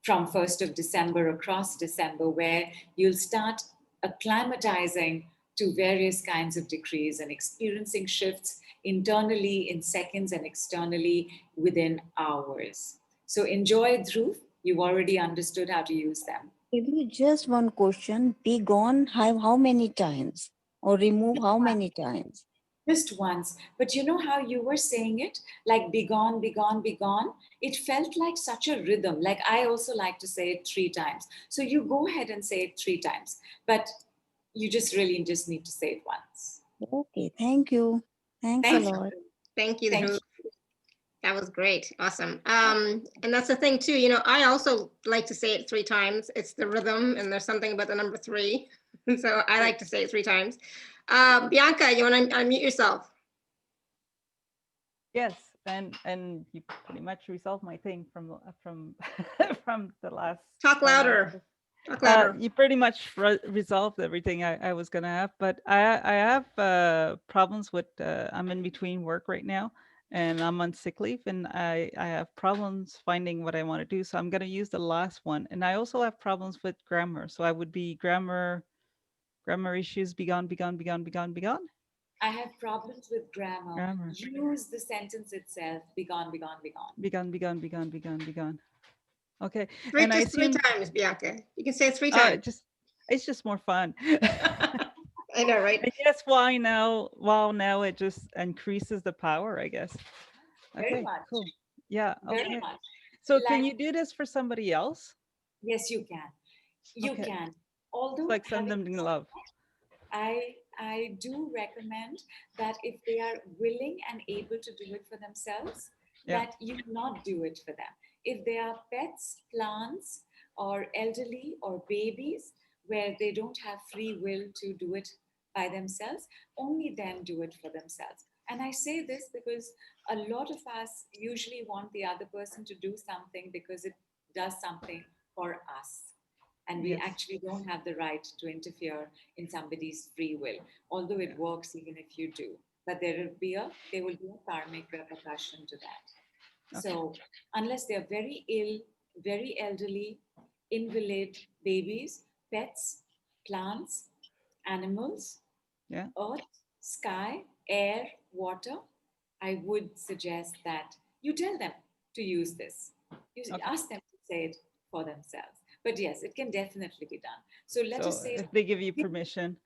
from 1st of December across December, where you'll start acclimatizing to various kinds of decrees and experiencing shifts internally in seconds and externally within hours. So enjoy, Dhruv. You've already understood how to use them. Maybe just one question. Be gone how many times? Or remove how many times? Just once. But you know how you were saying it? Like be gone, be gone, be gone. It felt like such a rhythm. Like I also like to say it 3 times. So you go ahead and say it 3 times. But you just really just need to say it once. Okay, thank you. Thanks a Thank lot. you. Thank you, Thank Dhruv. you. That was great. Awesome. And that's the thing too, I also like to say it 3 times. It's the rhythm, and there's something about the number 3. And so I like to say it 3 times. Bianca, you want to unmute yourself? Yes, and you pretty much resolved my thing from from the last. Talk louder. Talk louder. You pretty much resolved everything I was gonna have, but I have problems with. I'm in between work right now, and I'm on sick leave, and I have problems finding what I want to do. So I'm gonna use the last one, and I also have problems with grammar. So I would be grammar issues. Be gone, be gone, be gone, be gone, be gone. I have problems with grammar. Use the sentence itself. Be gone, be gone, be gone. Be gone, be gone, be gone, be gone, be gone. Okay. Just I 3 times, Bianca. You can say it 3 times. It's just more fun. I know, right? I guess why now? Well, now it just increases the power, I guess. Okay, Very much. cool. Yeah. Very Okay. much. So can you do this for somebody else? Yes, you can. You Okay. can. Although Like send them love. I do recommend that if they are willing and able to do it for themselves, Yeah. that you not do it for them. If they are pets, plants, or elderly or babies where they don't have free will to do it by themselves, only then do it for themselves. And I say this because a lot of us usually want the other person to do something because it does something for us. And we Yes. actually don't have the right to interfere in somebody's free will, although it works even if you do. But there will be a karmic repercussion to that. Okay. So unless they're very ill, very elderly, invalid babies, pets, plants, animals, Yeah. earth, sky, air, water, I would suggest that you tell them to use this. You Okay. ask them to say it for themselves. But yes, it can definitely be done. So let So us say, if they give you permission.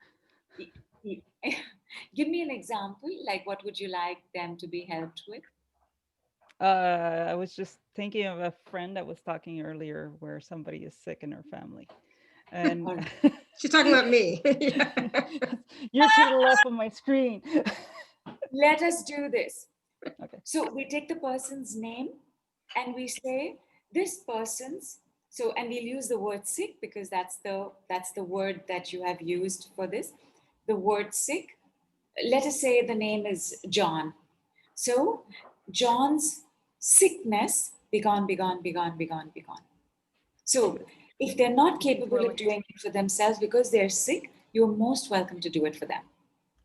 give me an example, like what would you like them to be helped with? I was just thinking of a friend that was talking earlier where somebody is sick in her family. And Or She's talking about me. Yeah. you're to the left of my screen. let us do this. Okay. So we take the person's name and we say this person's, so, and we'll use the word sick because that's the word that you have used for this, the word sick. Let us say the name is John. So John's sickness, be gone, be gone, be gone, be gone, be gone. So if they're not capable of doing it for themselves because they're sick, you're most welcome to do it for them.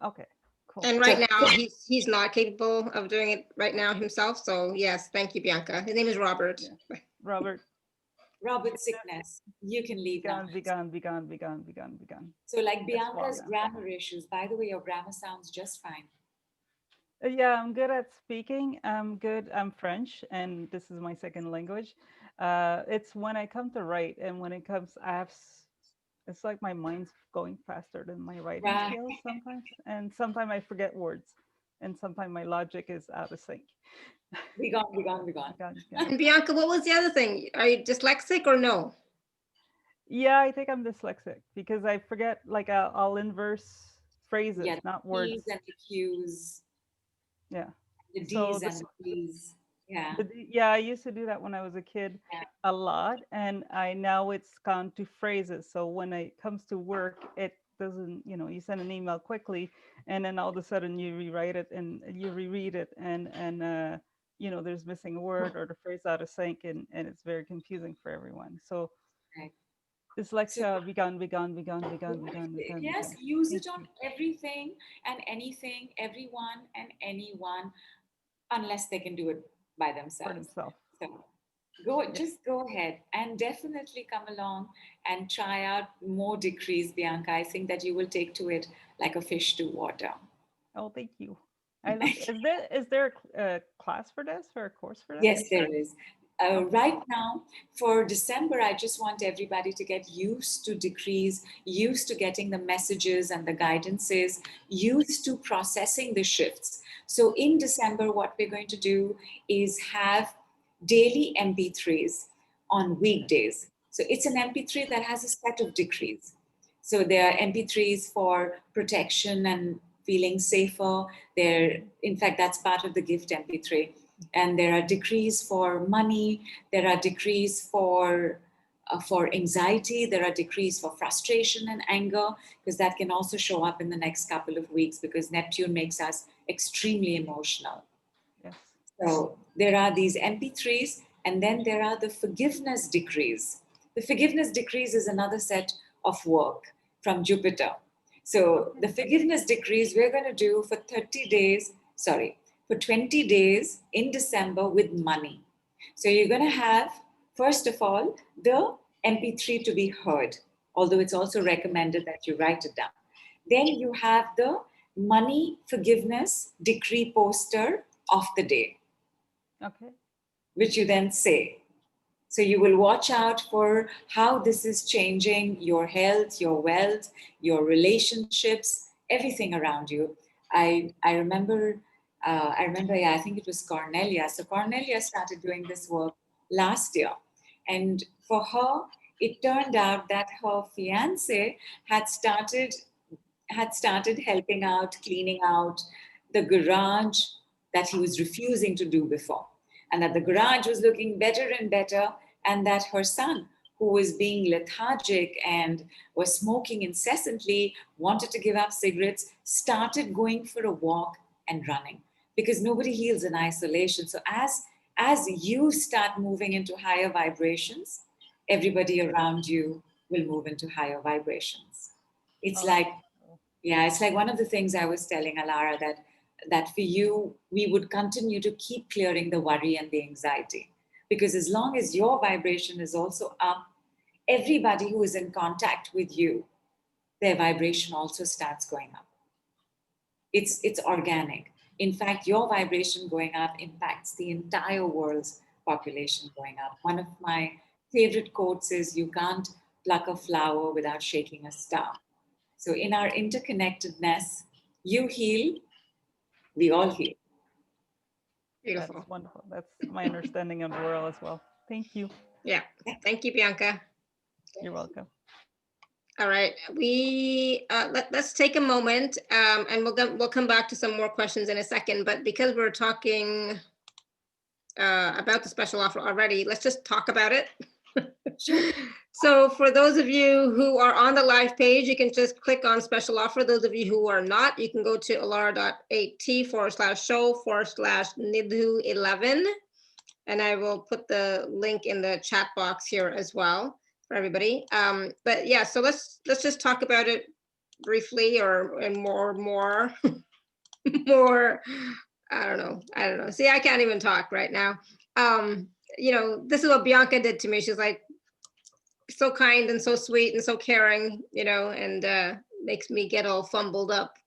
Okay. Cool. And right now, he's not capable of doing it right now himself. So yes, thank you, Bianca. His name is Robert. Yeah. Robert. Robert's sickness, you can leave now. Be gone, be gone, be gone, be gone, be gone. So like That's Bianca's wrong. grammar issues, by the way, your grammar sounds just fine. Yeah, I'm good at speaking. I'm good. I'm French, and this is my second language. It's when I come to write, and when it comes, it's like my mind's going faster than my writing Right. skills sometimes, and sometimes I forget words, and sometimes my logic is out of sync. Be gone, be gone, be gone. And Bianca, what was the other thing? Are you dyslexic or no? Yeah, I think I'm dyslexic because I forget, like I'll inverse phrases, Yeah, not the words. P's and the Q's, Yeah. the So D's and the P's. Yeah. Yeah, I used to do that when I was a kid Yeah. a lot, and now it's gone to phrases. So when it comes to work, it doesn't, you send an email quickly, and then all of a sudden you rewrite it and you reread it, and there's missing a word or the phrase out of sync, and it's very confusing for everyone. So Right. dyslexia, be gone, be gone, be gone, be gone, be gone, be gone, be Yes, gone. use Thank it on you. everything and anything, everyone and anyone, unless they can do it by For themselves. themselves. So just go ahead and definitely come along and try out more decrees, Bianca. I think that you will take to it like a fish to water. Oh, thank you. Is there a class for this or a course for this? Yes, there is. Right now, for December, I just want everybody to get used to decrees, used to getting the messages and the guidances, used to processing the shifts. So in December, what we're going to do is have daily MP3s on weekdays. So it's an MP3 that has a set of decrees. So there are MP3s for protection and feeling safer. In fact, that's part of the gift MP3. And there are decrees for money. There are decrees for anxiety. There are decrees for frustration and anger, because that can also show up in the next couple of weeks because Neptune makes us extremely emotional. Yes. So there are these MP3s, and then there are the forgiveness decrees. The forgiveness decrees is another set of work from Jupiter. So the forgiveness decrees we're going to do for 20 days in December with money. So you're going to have, first of all, the MP3 to be heard, although it's also recommended that you write it down. Then you have the money forgiveness decree poster of the day, Okay. which you then say. So you will watch out for how this is changing your health, your wealth, your relationships, everything around you. I remember, yeah, I think it was Cornelia. So Cornelia started doing this work last year. And for her, it turned out that her fiance had started helping out, cleaning out the garage that he was refusing to do before. And that the garage was looking better and better, and that her son who was being lethargic and was smoking incessantly, wanted to give up cigarettes, started going for a walk and running, because nobody heals in isolation. So as you start moving into higher vibrations, everybody around you will move into higher vibrations. It's like, yeah, it's like one of the things I was telling Alara, that for you, we would continue to keep clearing the worry and the anxiety. Because as long as your vibration is also up, everybody who is in contact with you, their vibration also starts going up. It's organic. In fact, your vibration going up impacts the entire world's population going up. One of my favorite quotes is, "You can't pluck a flower without shaking a star." So in our interconnectedness, you heal, we all heal. Beautiful. That's wonderful. That's my understanding of the world as well. Thank you. Yeah. Thank you, Bianca. You're welcome. All right, let's take a moment, and we'll come back to some more questions in a second. But because we're talking about the special offer already, let's just talk about it. Sure. So for those of you who are on the live page, you can just click on special offer. Those of you who are not, you can go to alara.at/show/Nidhu11, and I will put the link in the chat box here as well for everybody. But yeah, so let's just talk about it briefly, and more more. I don't know. See, I can't even talk right now. This is what Bianca did to me. She's like so kind and so sweet and so caring, and makes me get all fumbled up.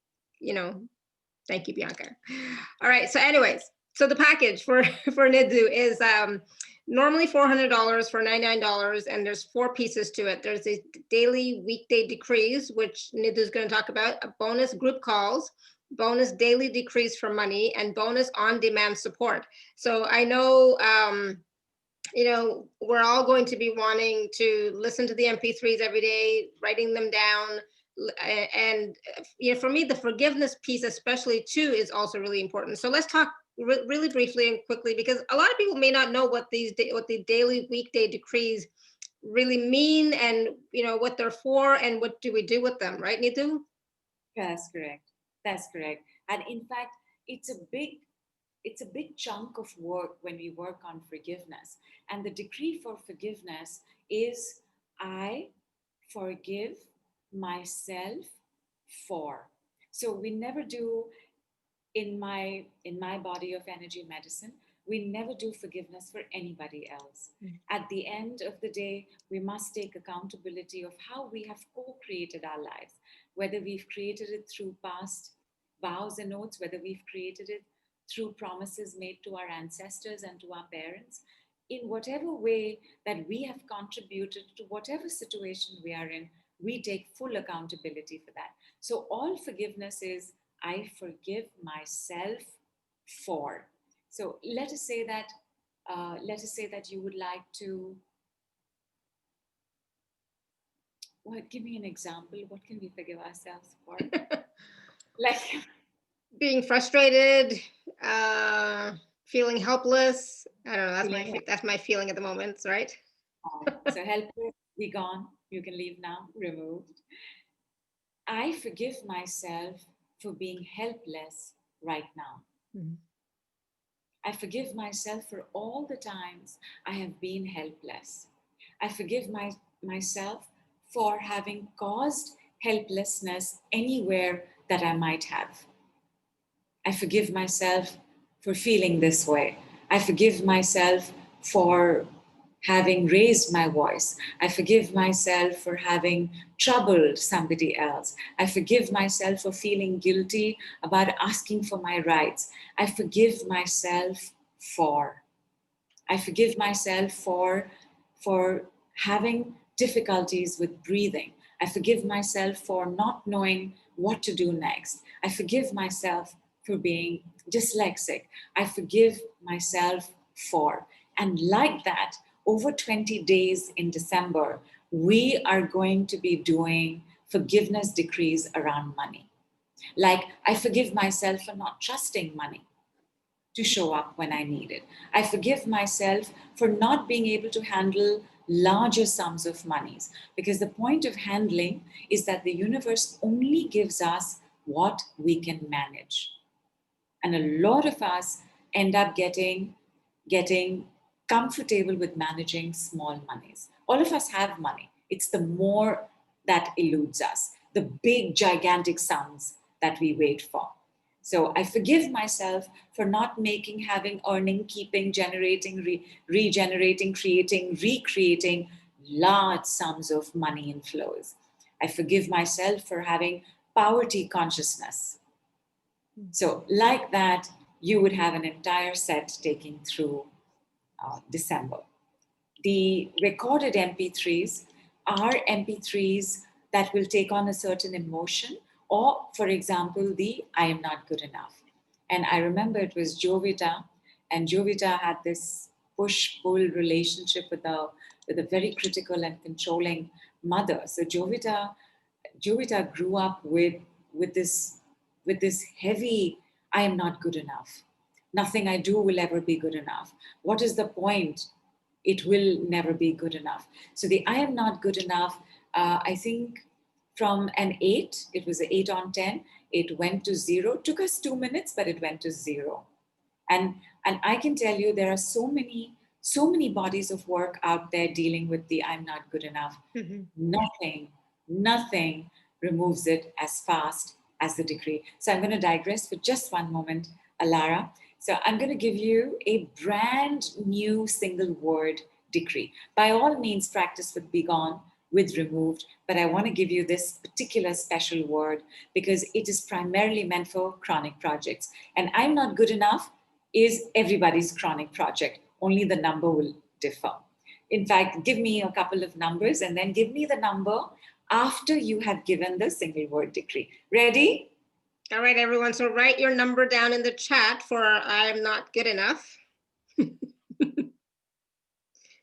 Thank you, Bianca. All right, so anyways, so the package for Nidhu is normally $400 for $99, and there's 4 pieces to it. There's a daily weekday decrees, which Nidhu is going to talk about, a bonus group calls, bonus daily decrees for money, and bonus on-demand support. So I know, we're all going to be wanting to listen to the MP3s every day, writing them down. And for me, the forgiveness piece especially too is also really important. So let's talk really briefly and quickly, because a lot of people may not know what the daily weekday decrees really mean, and what they're for, and what do we do with them, right, Nidhu? That's correct. And in fact, it's a big chunk of work when we work on forgiveness. And the decree for forgiveness is, I forgive myself for. So we never do, in my body of energy medicine, we never do forgiveness for anybody else. At the end of the day, we must take accountability of how we have co-created our lives, whether we've created it through past vows and oaths, whether we've created it through promises made to our ancestors and to our parents. In whatever way that we have contributed to whatever situation we are in, we take full accountability for that. So all forgiveness is, I forgive myself for. So let us say that you would like to, give me an example. What can we forgive ourselves for? Like being frustrated, feeling helpless. I don't know. That's my feeling at the moment, right? So helpless, be gone. You can leave now. Removed. I forgive myself for being helpless right now. Mm-hmm. I forgive myself for all the times I have been helpless. I forgive myself for having caused helplessness anywhere that I might have. I forgive myself for feeling this way. I forgive myself for having raised my voice. I forgive myself for having troubled somebody else. I forgive myself for feeling guilty about asking for my rights. I forgive myself for. I forgive myself for having difficulties with breathing. I forgive myself for not knowing what to do next. I forgive myself for being dyslexic. I forgive myself for. And like that, over 20 days in December, we are going to be doing forgiveness decrees around money. Like, I forgive myself for not trusting money to show up when I need it. I forgive myself for not being able to handle larger sums of monies. Because the point of handling is that the universe only gives us what we can manage. And a lot of us end up getting comfortable with managing small monies. All of us have money. It's the more that eludes us, the big, gigantic sums that we wait for. So I forgive myself for not making, having, earning, keeping, generating, regenerating, creating, recreating large sums of money inflows. I forgive myself for having poverty consciousness. So like that, you would have an entire set taking through December. The recorded MP3s are MP3s that will take on a certain emotion, or for example, the I am not good enough. And I remember it was Jovita, and Jovita had this push-pull relationship with a very critical and controlling mother. So Jovita grew up with this heavy, I am not good enough. Nothing I do will ever be good enough. What is the point? It will never be good enough. So the I am not good enough, I think from an 8, it was an 8 on 10, it went to 0. Took us 2 minutes, but it went to 0. And I can tell you there are so many bodies of work out there dealing with the I'm not good enough. Nothing removes it as fast as the decree. So I'm going to digress for just one moment, Alara. So I'm going to give you a brand new single word decree. By all means, practice with begone, with removed, but I want to give you this particular special word because it is primarily meant for chronic projects. And I'm not good enough is everybody's chronic project, only the number will differ. In fact, give me a couple of numbers and then give me the number after you have given the single word decree. Ready? All right, everyone. So write your number down in the chat for I'm not good enough.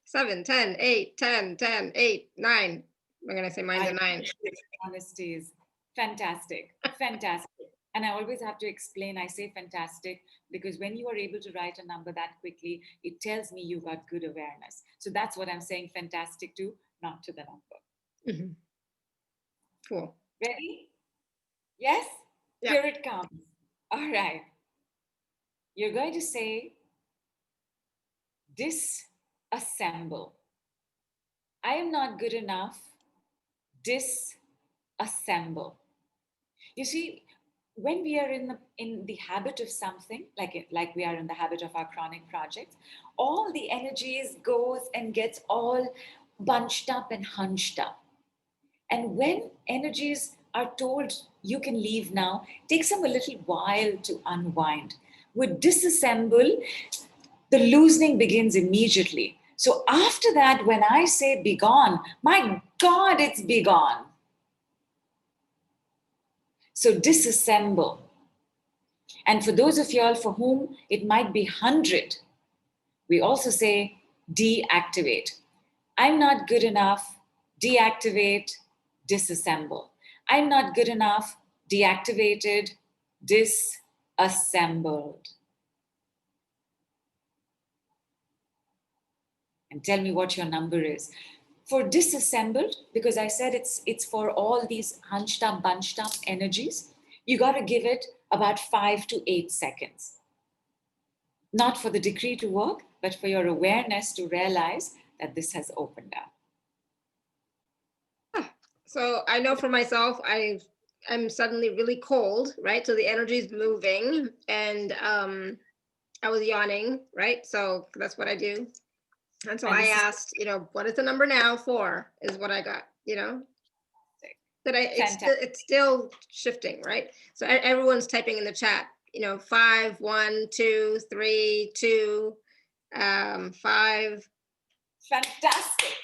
7, 10, 8, 10, 10, 8, 9. I'm going to say mine's a 9. Honesty is fantastic. Fantastic. And I always have to explain, I say fantastic, because when you are able to write a number that quickly, it tells me you got good awareness. So that's what I'm saying fantastic to, not to the number. Cool. Ready? Yes? Yeah. Here it comes. All right. You're going to say, disassemble. I am not good enough. Disassemble. You see, when we are in the habit of something, like we are in the habit of our chronic projects, all the energies goes and gets all bunched up and hunched up. And when energies are told you can leave now, it takes them a little while to unwind. With disassemble, the loosening begins immediately. So after that, when I say be gone, my God, it's be gone. So disassemble. And for those of y'all for whom it might be 100, we also say deactivate. I'm not good enough, deactivate, disassemble. I'm not good enough, deactivated, disassembled. And tell me what your number is. For disassembled, because I said it's for all these hunched up, bunched up energies, you got to give it about 5 to 8 seconds. Not for the decree to work, but for your awareness to realize that this has opened up. So I know for myself, I'm suddenly really cold, right? So the energy is moving, and I was yawning, right? So that's what I do. And so I asked, what is the number now for? Is what I got, that it's still shifting, right? So everyone's typing in the chat, 5, 1, 2, 3, 2, 5. Fantastic.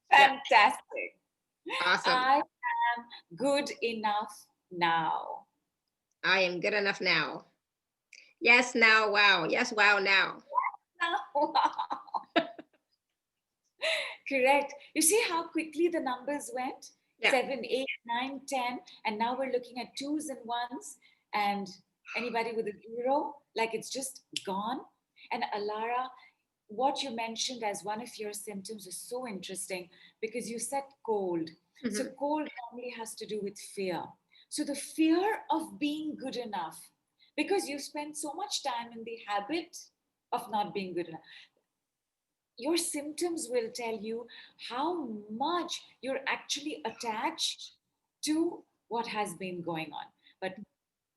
Fantastic. Awesome. I am good enough now. I am good enough now. Yes, now, wow. Yes, wow, now. Wow. Correct. You see how quickly the numbers went? Yeah. 7, 8, 9, 10. And now we're looking at 2s and 1s. And anybody with a 0, like it's just gone. And Alara, what you mentioned as one of your symptoms is so interesting because you said cold. So cold normally has to do with fear. So the fear of being good enough, because you spend so much time in the habit of not being good enough, your symptoms will tell you how much you're actually attached to what has been going on. But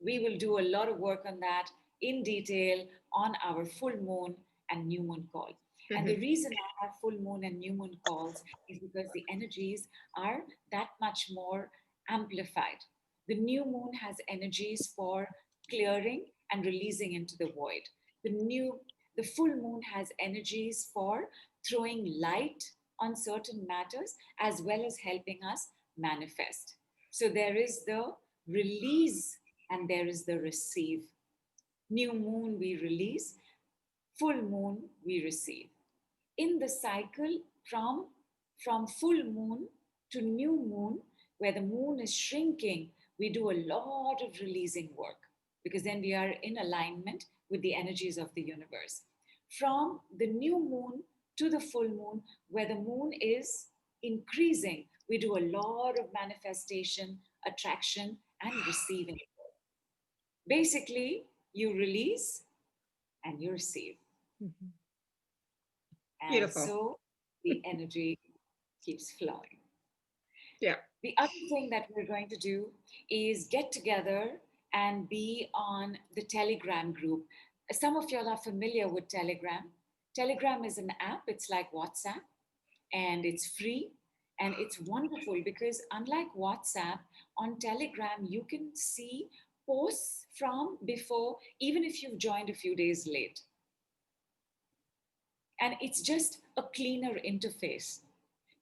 we will do a lot of work on that in detail on our full moon and new moon call. And the reason I have full moon and new moon calls is because the energies are that much more amplified. The new moon has energies for clearing and releasing into the void. The full moon has energies for throwing light on certain matters as well as helping us manifest. So there is the release and there is the receive. New moon we release, full moon we receive. In the cycle from full moon to new moon, where the moon is shrinking, we do a lot of releasing work because then we are in alignment with the energies of the universe. From the new moon to the full moon, where the moon is increasing, we do a lot of manifestation, attraction, and receiving. Basically, you release and you receive. And Beautiful. so the energy keeps flowing. Yeah. The other thing that we're going to do is get together and be on the Telegram group. Some of y'all are familiar with Telegram. Telegram is an app, it's like WhatsApp, and it's free. And it's wonderful because unlike WhatsApp, on Telegram, you can see posts from before, even if you've joined a few days late. And it's just a cleaner interface.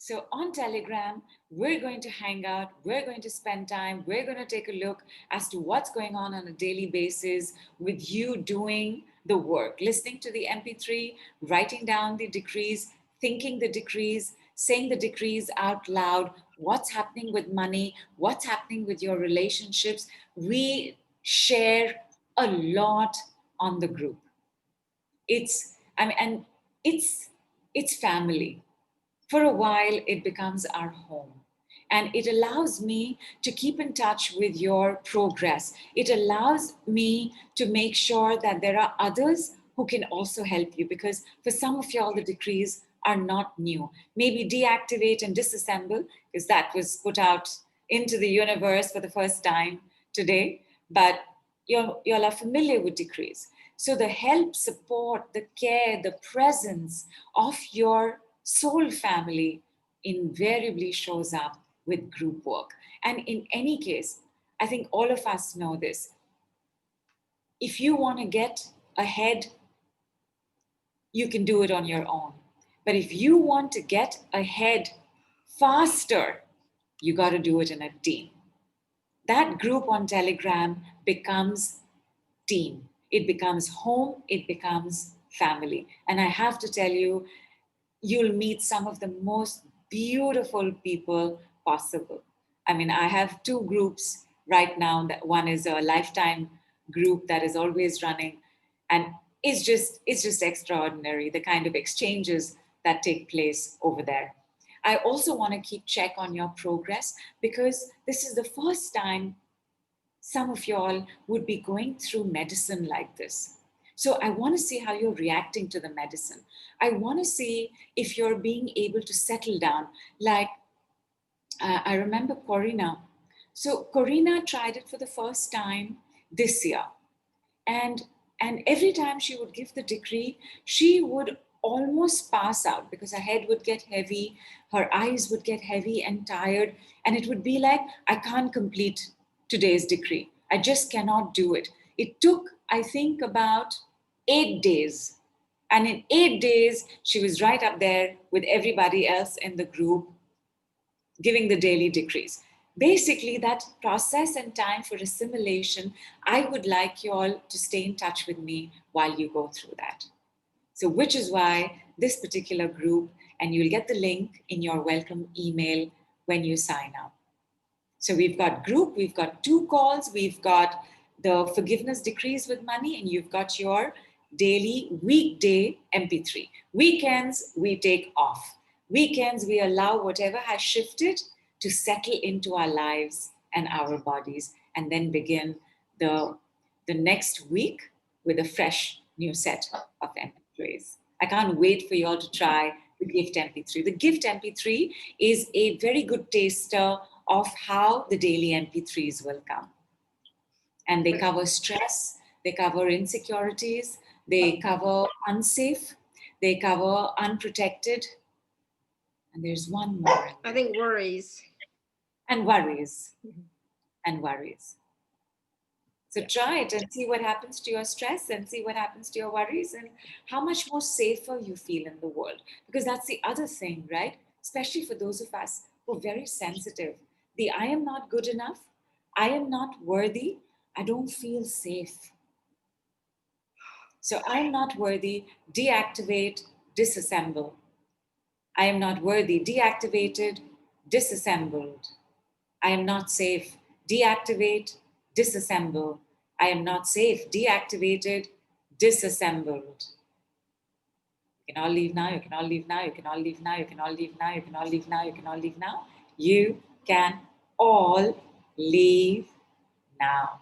So on Telegram, we're going to hang out, we're going to spend time, we're going to take a look as to what's going on a daily basis with you doing the work, listening to the MP3, writing down the decrees, thinking the decrees, saying the decrees out loud, what's happening with money, what's happening with your relationships. We share a lot on the group. It's family. For a while, it becomes our home. And it allows me to keep in touch with your progress. It allows me to make sure that there are others who can also help you, because for some of y'all, the decrees are not new. Maybe deactivate and disassemble, because that was put out into the universe for the first time today. But y'all are familiar with decrees. So the help, support, the care, the presence of your soul family invariably shows up with group work. And in any case, I think all of us know this. If you want to get ahead, you can do it on your own. But if you want to get ahead faster, you got to do it in a team. That group on Telegram becomes team. It becomes home, it becomes family. And I have to tell you, you'll meet some of the most beautiful people possible. I mean, I have two groups right now. That one is a lifetime group that is always running, and it's just extraordinary, the kind of exchanges that take place over there. I also want to keep check on your progress, because this is the first time some of y'all would be going through medicine like this. So I want to see how you're reacting to the medicine. I want to see if you're being able to settle down. Like, I remember Corina. So Corina tried it for the first time this year. And every time she would give the decree, she would almost pass out because her head would get heavy, her eyes would get heavy and tired. And it would be like, I can't complete today's decree. I just cannot do it. It took, I think, about 8 days. And in 8 days, she was right up there with everybody else in the group giving the daily decrees. Basically, that process and time for assimilation, I would like you all to stay in touch with me while you go through that. So, which is why this particular group, and you'll get the link in your welcome email when you sign up. So we've got group, we've got 2 calls, we've got the forgiveness decrees with money, and you've got your daily weekday MP3. Weekends, we take off. Weekends, we allow whatever has shifted to settle into our lives and our bodies, and then begin the next week with a fresh new set of MP3s. I can't wait for you all to try the Gift MP3. The Gift MP3 is a very good taster of how the daily MP3s will come. And they cover stress, they cover insecurities, they cover unsafe, they cover unprotected. And there's one more. I think worries. And worries. And worries. So try it and see what happens to your stress and see what happens to your worries and how much more safer you feel in the world. Because that's the other thing, right? Especially for those of us who are very sensitive. The I am not good enough, I am not worthy, I don't feel safe. So I am not worthy, deactivate, disassemble. I am not worthy, deactivated, disassembled. I am not safe, deactivate, disassemble. I am not safe, deactivated, disassembled. You can all leave now, you can all leave now, you can all leave now, you can all leave now, you can all leave now, you can all leave now. You can all leave now.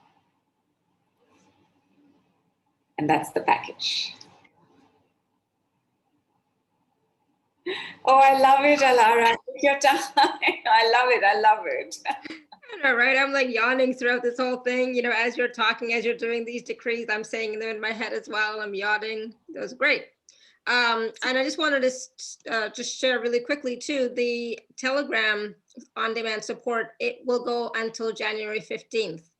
And that's the package. Oh, I love it, Alara. Take your time. I love it. I love it. I know, right? I'm like yawning throughout this whole thing. You know, as you're talking, as you're doing these decrees, I'm saying them in my head as well. I'm yawning. That was great. And I just wanted to just share really quickly too, the Telegram on-demand support, it will go until January 15th.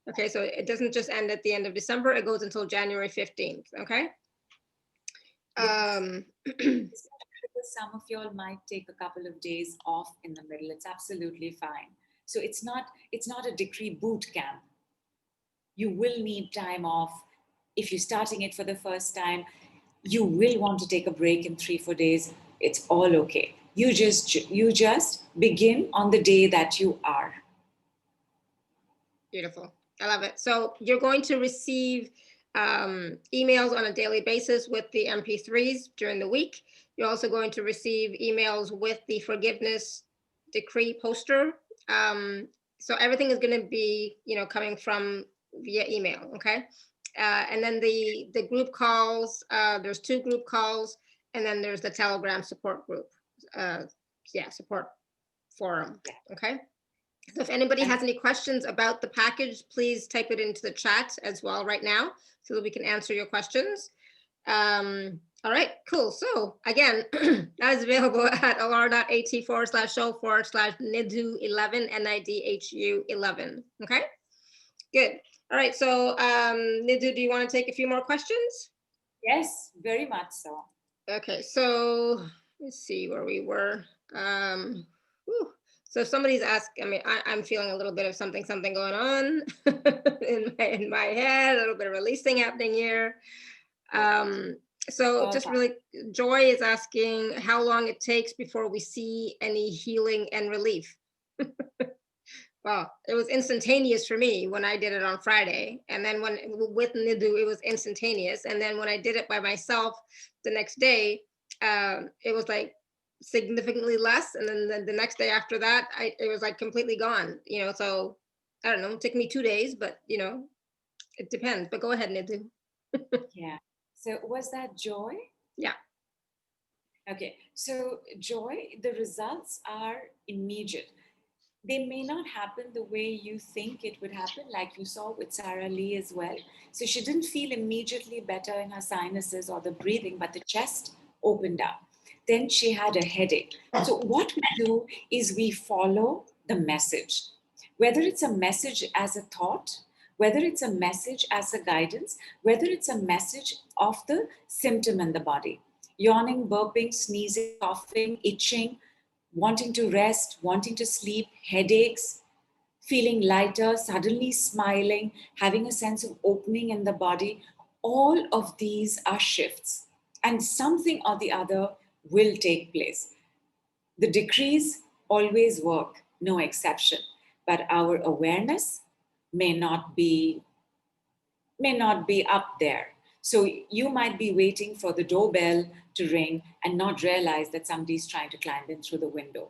Okay, so it doesn't just end at the end of December, it goes until January 15th, okay? Some of y'all might take a couple of days off in the middle. It's absolutely fine. So it's not a decree boot camp. You will need time off. If you're starting it for the first time, you will want to take a break in 3-4 days. It's all okay. You just begin on the day that you are. Beautiful. I love it. So you're going to receive emails on a daily basis with the MP3s during the week. You're also going to receive emails with the forgiveness decree poster. So everything is going to be, you know, coming from via email. Okay. And then the group calls, there's 2 group calls, and then there's the Telegram support group. Support forum. Okay. So if anybody has any questions about the package, please type it into the chat as well right now so that we can answer your questions. All right, cool. So again, that is available at alara.at/show/Nidhu11, Nidhu 11. Okay, good. All right, so Nidhu, do you want to take a few more questions? Yes, very much so. Okay, so let's see where we were. So somebody's asking, I mean, I'm feeling a little bit of something going on in my head, a little bit of releasing happening here. So just really, Joy is asking how long it takes before we see any healing and relief. Well, it was instantaneous for me when I did it on Friday. And then when with Nidhu, it was instantaneous. And then when I did it by myself the next day, it was like significantly less. And then the next day after that, it was like completely gone, you know, so I don't know, it took me 2 days, but you know, it depends. But go ahead, Nidhu. Yeah. So was that Joy? Yeah. Okay. So Joy, the results are immediate. They may not happen the way you think it would happen, like you saw with Sarah Lee as well. So she didn't feel immediately better in her sinuses or the breathing, but the chest opened up. Then she had a headache. So what we do is we follow the message, whether it's a message as a thought, whether it's a message as a guidance, whether it's a message of the symptom in the body, yawning, burping, sneezing, coughing, itching, wanting to rest, wanting to sleep, headaches, feeling lighter, suddenly smiling, having a sense of opening in the body. All of these are shifts, and something or the other will take place. The decrees always work, no exception, but our awareness may not be up there. So you might be waiting for the doorbell to ring and not realize that somebody's trying to climb in through the window.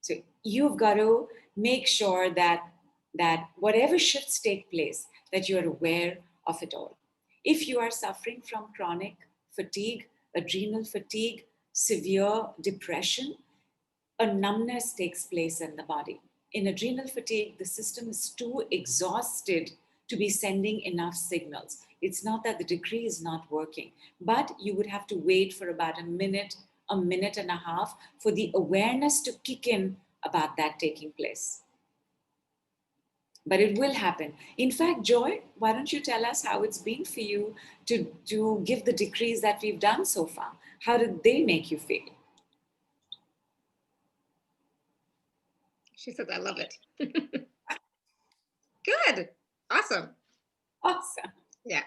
So you've got to make sure that whatever shifts take place, that you're aware of it all. If you are suffering from chronic fatigue, adrenal fatigue, severe depression, a numbness takes place in the body. In adrenal fatigue, the system is too exhausted to be sending enough signals. It's not that the decree is not working, but you would have to wait for about a minute and a half for the awareness to kick in about that taking place. But it will happen. In fact, Joy, why don't you tell us how it's been for you to give the decrees that we've done so far? How did they make you feel? She says, I love it. Good. Awesome. Awesome. Yeah.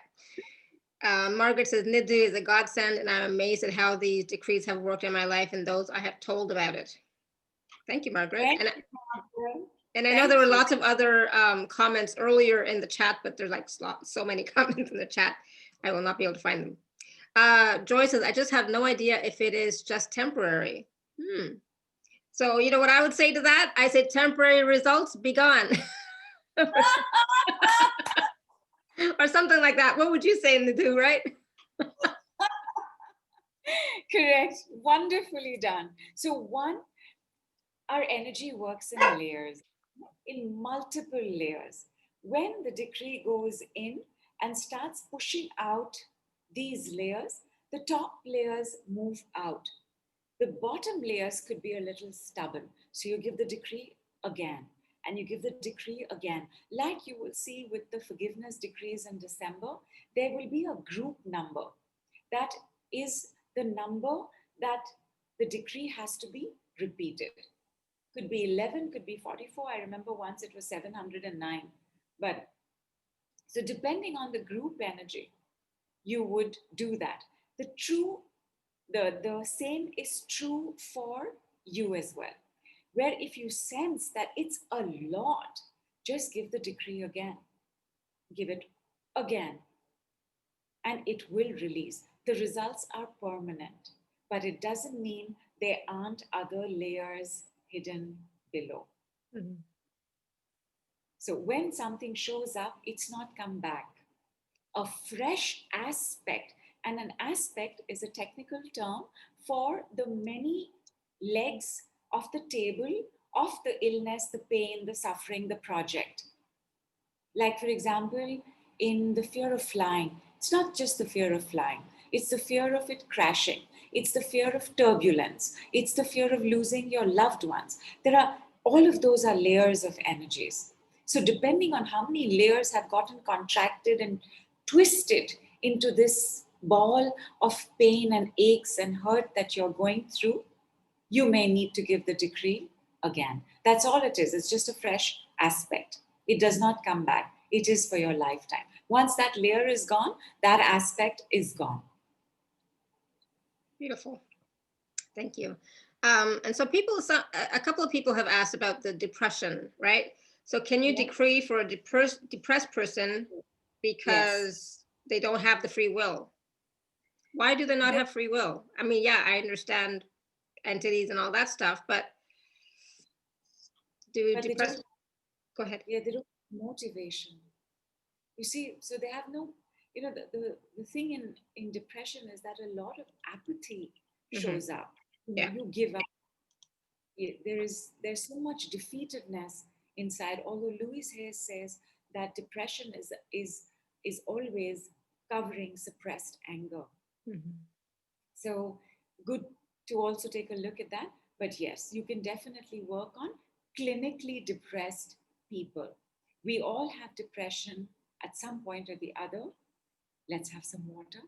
Margaret says, Nidhu is a godsend, and I'm amazed at how these decrees have worked in my life and those I have told about it. Thank you, Margaret. Thank and, you, Margaret. and I know there were lots of other comments earlier in the chat, but there's like so many comments in the chat, I will not be able to find them. Joy says, I just have no idea if it is just temporary. So you know what I would say to that? I say temporary results, be gone. Or something like that. What would you say, Nidhu, right? Correct. Wonderfully done. So one, our energy works in layers, in multiple layers. When the decree goes in and starts pushing out these layers, the top layers move out. The bottom layers could be a little stubborn. So you give the decree again, and you give the decree again. Like you will see with the forgiveness decrees in December, there will be a group number. That is the number that the decree has to be repeated. Could be 11, could be 44. I remember once it was 709. But so depending on the group energy, you would do that. The same is true for you as well. Where if you sense that it's a lot, just give the decree again. Give it again. And it will release. The results are permanent, but it doesn't mean there aren't other layers hidden below. Mm-hmm. So when something shows up, it's not come back. A fresh aspect, and an aspect is a technical term for the many legs of the table of the illness, the pain, the suffering, the project. Like, for example, in the fear of flying, it's not just the fear of flying, it's the fear of it crashing, it's the fear of turbulence, it's the fear of losing your loved ones. All of those are layers of energies. So depending on how many layers have gotten contracted and twisted into this ball of pain and aches and hurt that you're going through, you may need to give the decree again. That's all it is. It's just a fresh aspect. It does not come back. It is for your lifetime. Once that layer is gone, that aspect is gone. Beautiful. Thank you. And so a couple of people have asked about the depression, right? So can you decree for a depressed person because they don't have the free will? Why do they not have free will? I mean, yeah, I understand entities and all that stuff, but go ahead. Yeah, they don't have motivation. You see, so they have no, the thing in depression is that a lot of apathy shows up. You give up. There's so much defeatedness inside. Although Louise Hay says that depression is always covering suppressed anger. So good to also take a look at that. But yes, you can definitely work on clinically depressed people. We all have depression at some point or the other. Let's have some water.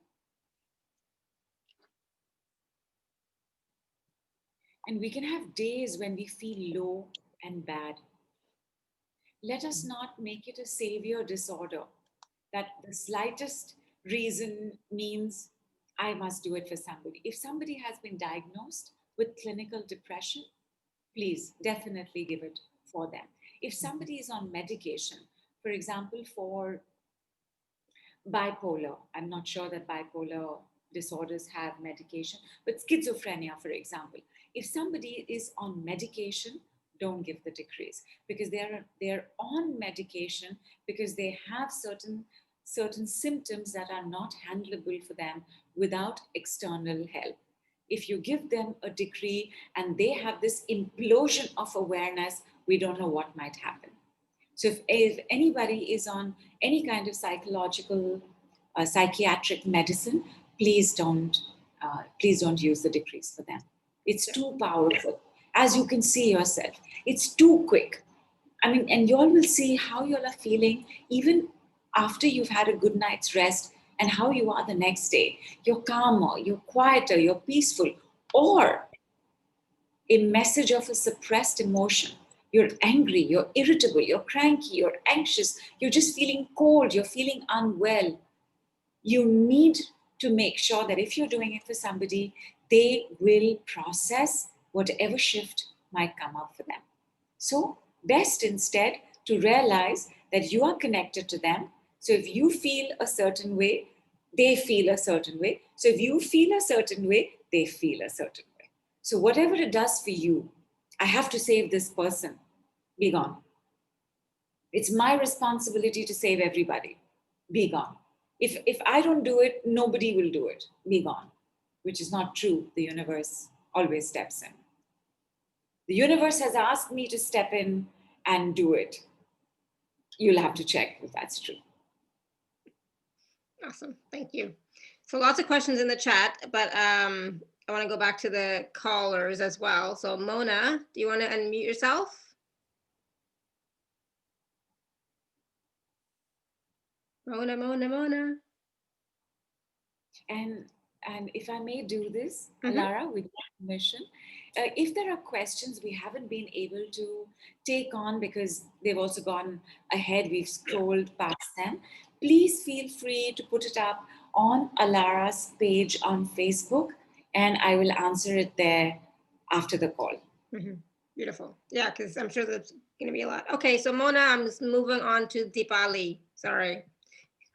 And we can have days when we feel low and bad. Let us not make it a savior disorder, that the slightest reason means I must do it for somebody. If somebody has been diagnosed with clinical depression, please definitely give it for them. If somebody is on medication, for example, for bipolar. I'm not sure that bipolar disorders have medication, but schizophrenia, for example, if somebody is on medication, don't give the decrees, because they're on medication because they have certain symptoms that are not handleable for them without external help. If you give them a decree and they have this implosion of awareness, we don't know what might happen. So if anybody is on any kind of psychological, psychiatric medicine, please don't use the decrees for them. It's too powerful. As you can see yourself, it's too quick. I mean, and you all will see how you all are feeling even after you've had a good night's rest and how you are the next day. You're calmer, you're quieter, you're peaceful, or a message of a suppressed emotion. You're angry, you're irritable, you're cranky, you're anxious, you're just feeling cold, you're feeling unwell. You need to make sure that if you're doing it for somebody, they will process whatever shift might come up for them. So, best instead to realize that you are connected to them. So, if you feel a certain way, they feel a certain way. So, if you feel a certain way, they feel a certain way. So, whatever it does for you, I have to save this person, be gone. It's my responsibility to save everybody, be gone. If I don't do it, nobody will do it, be gone, which is not true. The universe always steps in. The universe has asked me to step in and do it. You'll have to check if that's true. Awesome. Thank you. So lots of questions in the chat, but I want to go back to the callers as well. So Mona, do you want to unmute yourself? Mona. And if I may do this, Alara, with your permission, if there are questions we haven't been able to take on because they've also gone ahead, we've scrolled past them, please feel free to put it up on Alara's page on Facebook, and I will answer it there after the call. Beautiful. Yeah, because I'm sure that's going to be a lot. Okay, so Mona, I'm just moving on to Deepali. Sorry.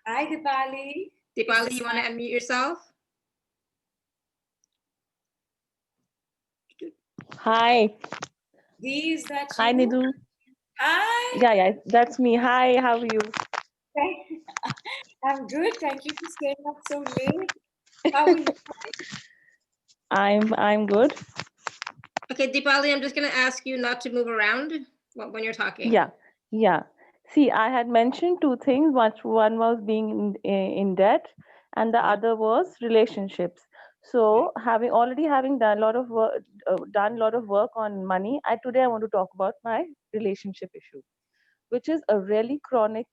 Hi, Deepali. Deepali, you want to unmute yourself? Hi. Is that Hi, you? Nidhu. Hi. Yeah, that's me. Hi, how are you? I'm good. Thank you for staying up so late. How are you? I'm good. Okay, Deepali, I'm just going to ask you not to move around when you're talking. Yeah. See, I had mentioned two things. One was being in debt, and the other was relationships. So, having done a lot of work on money, today I want to talk about my relationship issue, which is a really chronic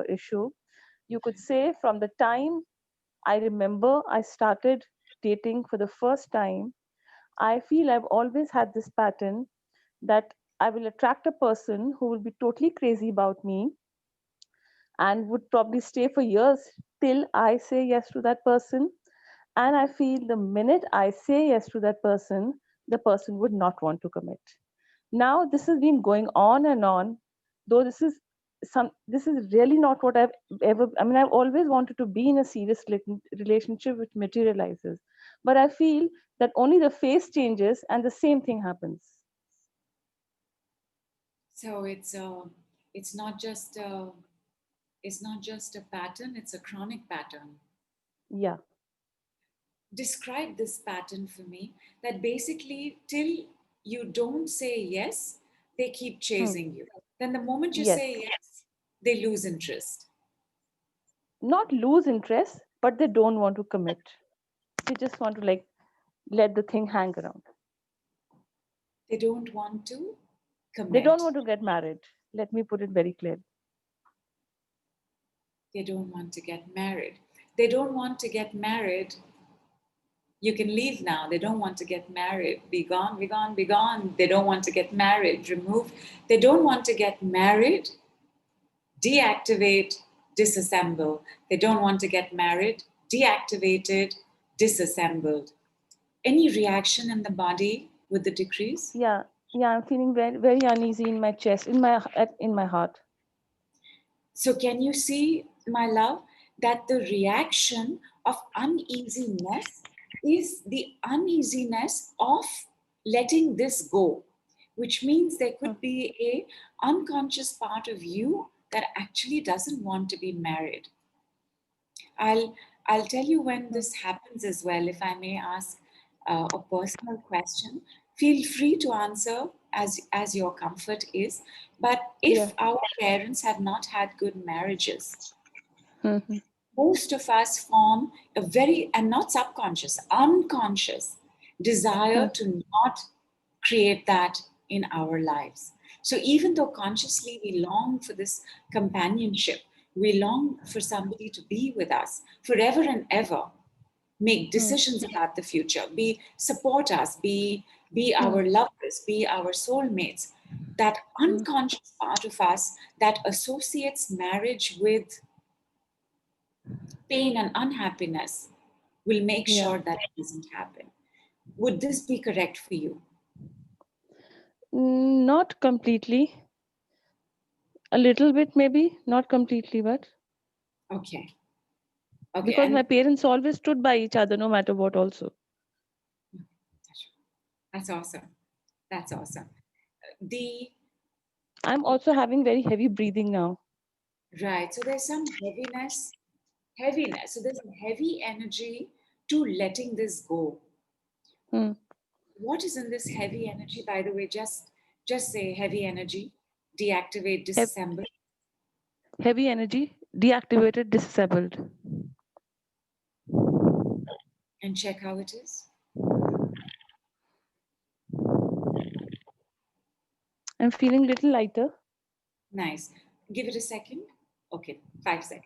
issue. You could say from the time I remember I started dating for the first time, I feel I've always had this pattern that I will attract a person who will be totally crazy about me and would probably stay for years till I say yes to that person. And I feel the minute I say yes to that person, the person would not want to commit. Now, this has been going on and on, though this is really not what I've always wanted to be in a serious relationship which materializes, but I feel that only the face changes and the same thing happens. So it's not just a pattern, it's a chronic pattern. Yeah. Describe this pattern for me, that basically till you don't say yes, they keep chasing you. Then the moment you say yes, they lose interest. Not lose interest, but they don't want to commit. They just want to let the thing hang around. They don't want to commit. They don't want to get married. Let me put it very clearly. They don't want to get married. They don't want to get married. You can leave now. They don't want to get married. Be gone, be gone, be gone. They don't want to get married. Remove. They don't want to get married. Deactivate, disassemble. They don't want to get married. Deactivated, disassembled. Any reaction in the body with the decrees? Yeah, I'm feeling very, very uneasy in my chest, in my heart. So can you see, my love, that the reaction of uneasiness is the uneasiness of letting this go, which means there could be a unconscious part of you that actually doesn't want to be married. I'll tell you when this happens as well, if I may ask a personal question. Feel free to answer as your comfort is. But if our parents have not had good marriages, most of us form a very, and not subconscious, unconscious desire to not create that in our lives. So even though consciously we long for this companionship, we long for somebody to be with us forever and ever, make decisions about the future, support us, be our lovers, be our soulmates. That unconscious part of us that associates marriage with pain and unhappiness will make sure that it doesn't happen. Would this be correct for you? Not completely. A little bit, maybe, not completely, but Okay. because And my parents always stood by each other no matter what also. that's awesome. That's awesome. I'm also having very heavy breathing now. Right. So there's some heaviness. So there's a heavy energy to letting this go. What is in this heavy energy, by the way? Just say heavy energy, deactivate, disassemble. Heavy energy, deactivated, disabled. And check how it is. I'm feeling a little lighter. Nice. Give it a second. Okay, 5 seconds.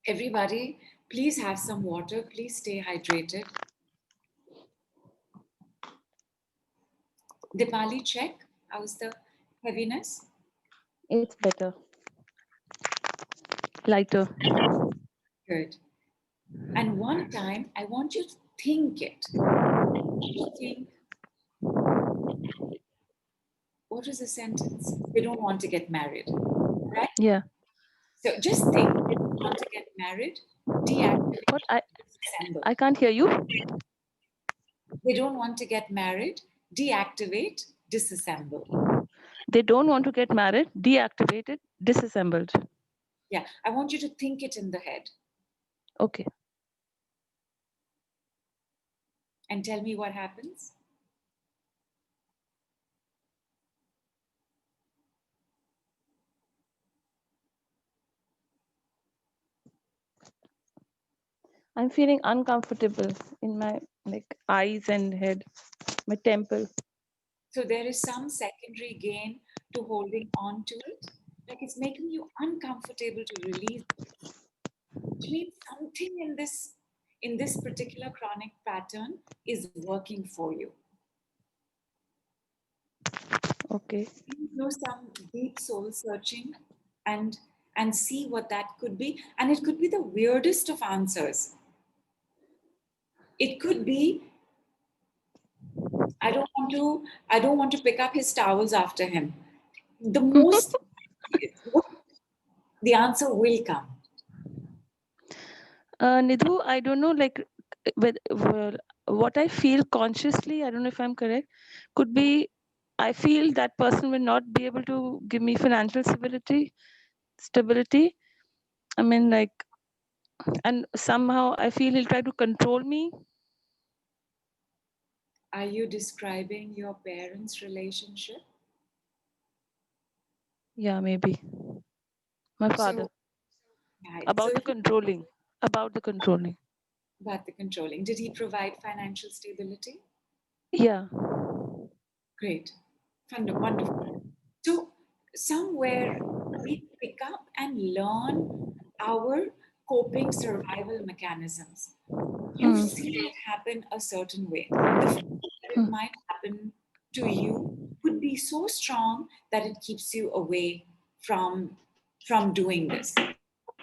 Everybody, please have some water. Please stay hydrated. Dipali, check. How's the heaviness? It's better. Lighter. Good. And one time, I want you to think it. Think, what is the sentence? They don't want to get married, right? Yeah. So just think, they don't want to get married, deactivate, But disassemble. I can't hear you. They don't want to get married, deactivate, disassemble. They don't want to get married, deactivated, disassembled. Yeah, I want you to think it in the head. Okay. And tell me what happens. I'm feeling uncomfortable in my eyes and head, my temple. So there is some secondary gain to holding on to it. Like it's making you uncomfortable to release it. Which means something in this particular chronic pattern is working for you. Okay. Do some deep soul searching and see what that could be. And it could be the weirdest of answers. It could be, I don't want to pick up his towels after him. The most, the answer will come. Nidhu, I don't know, what I feel consciously, I don't know if I'm correct, could be I feel that person will not be able to give me financial stability. I mean, and somehow I feel he'll try to control me. Are you describing your parents' relationship? Yeah, maybe. My father. About the controlling. About the controlling. About the controlling. Did he provide financial stability? Yeah. Great. Wonderful. So somewhere we pick up and learn our coping survival mechanisms. You've seen it happen a certain way. The feeling that it might happen to you could be so strong that it keeps you away from doing this. At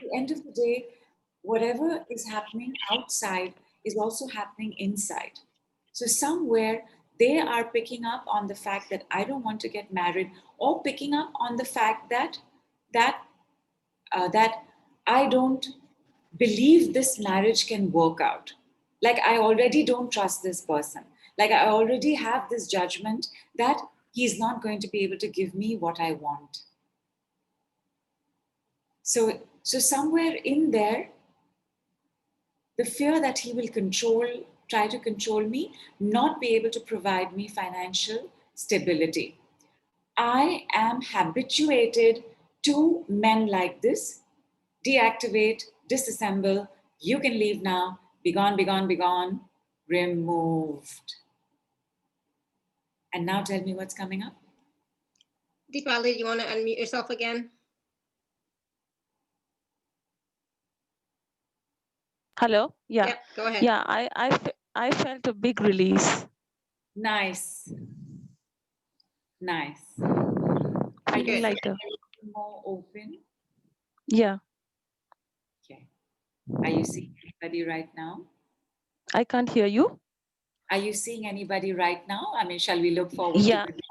the end of the day, whatever is happening outside is also happening inside. So somewhere they are picking up on the fact that I don't want to get married, or picking up on the fact that that I don't believe this marriage can work out. Like I already don't trust this person. Like I already have this judgment that he's not going to be able to give me what I want. So somewhere in there, the fear that he will try to control me, not be able to provide me financial stability. I am habituated to men like this. Deactivate, disassemble, you can leave now, be gone, be gone, be gone, removed. And now tell me what's coming up. Deepali, you want to unmute yourself again? Hello. Yeah. Yep, go ahead. Yeah. I felt a big release. Nice. Nice. Are Feeling you lighter. more open? Yeah. Okay. Are you seeing anybody right now? I can't hear you. Are you seeing anybody right now? I mean, shall we look forward Yeah. to the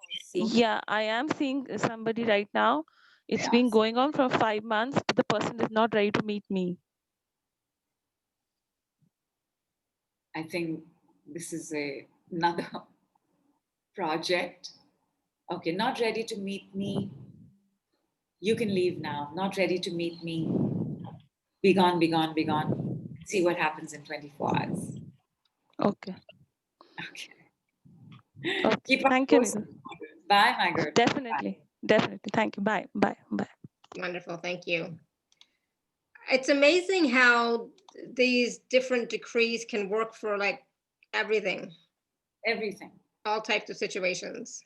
soon? Yeah. I am seeing somebody right now. It's Yeah. been going on for 5 months, but the person is not ready to meet me. I think this is another project. Okay, not ready to meet me. You can leave now. Not ready to meet me. Be gone, be gone, be gone. See what happens in 24 hours. Okay. Okay. Okay. Keep up Thank you, posted. Nidhu. Bye, my girl. Definitely. Definitely. Thank you. Bye. Bye. Bye. Wonderful, thank you. It's amazing how these different decrees can work for like everything, Everything. all types of situations.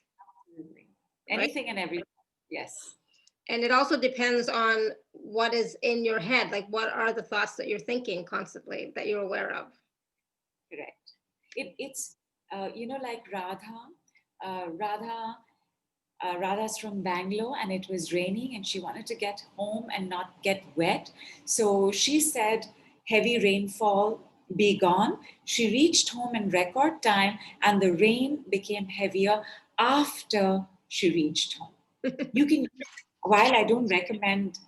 Absolutely. Anything and everything. Yes. And it also depends on what is in your head, like what are the thoughts that you're thinking constantly that you're aware of. Correct. It's like Radha's from Bangalore, and it was raining and she wanted to get home and not get wet. So she said, heavy rainfall, be gone. She reached home in record time and the rain became heavier after she reached home. You can, while I don't recommend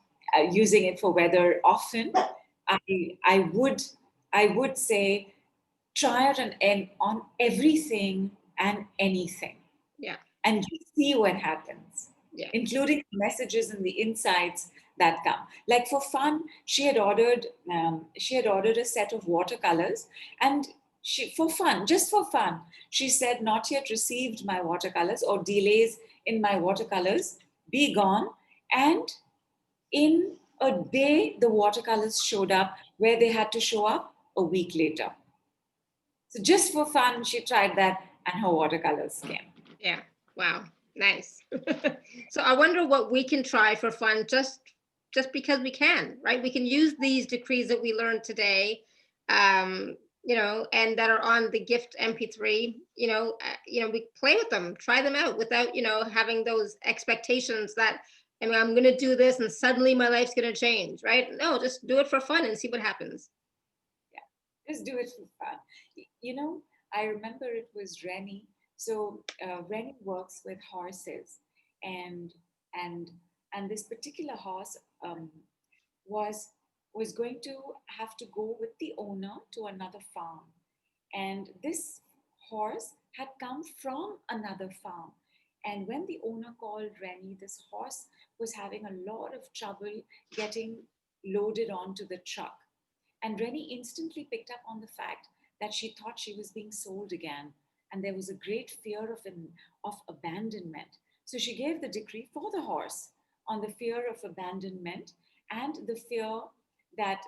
using it for weather often, I would say try it on everything and anything. Yeah. And you see what happens, Yeah. including the messages and the insights that come. Like for fun, she had ordered a set of watercolors, and just for fun, she said, "Not yet received my watercolors," or "Delays in my watercolors, be gone." And in a day, the watercolors showed up where they had to show up a week later. So just for fun, she tried that, and her watercolors came. Yeah. Wow. Nice. So I wonder what we can try for fun just because we can, right? We can use these decrees that we learned today, and that are on the gift MP3, we play with them, try them out without, having those expectations that, I'm going to do this and suddenly my life's going to change, right? No, just do it for fun and see what happens. Yeah, just do it for fun. I remember it was Rennie. So Rennie works with horses, and this particular horse was going to have to go with the owner to another farm, and this horse had come from another farm. And when the owner called Rennie, this horse was having a lot of trouble getting loaded onto the truck. And Rennie instantly picked up on the fact that she thought she was being sold again. And there was a great fear of abandonment. So she gave the decree for the horse on the fear of abandonment and the fear that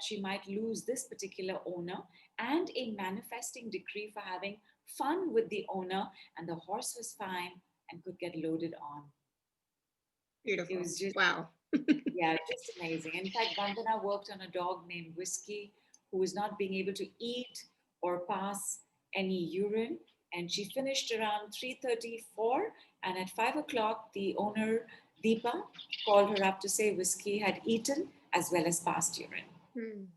she might lose this particular owner, and a manifesting decree for having fun with the owner, and the horse was fine and could get loaded on. Beautiful. It was just, wow. yeah, just amazing. In fact, Vandana worked on a dog named Whiskey who was not being able to eat or pass any urine. And she finished around 3:34. And at 5 o'clock, the owner, Deepa, called her up to say Whiskey had eaten as well as passed urine.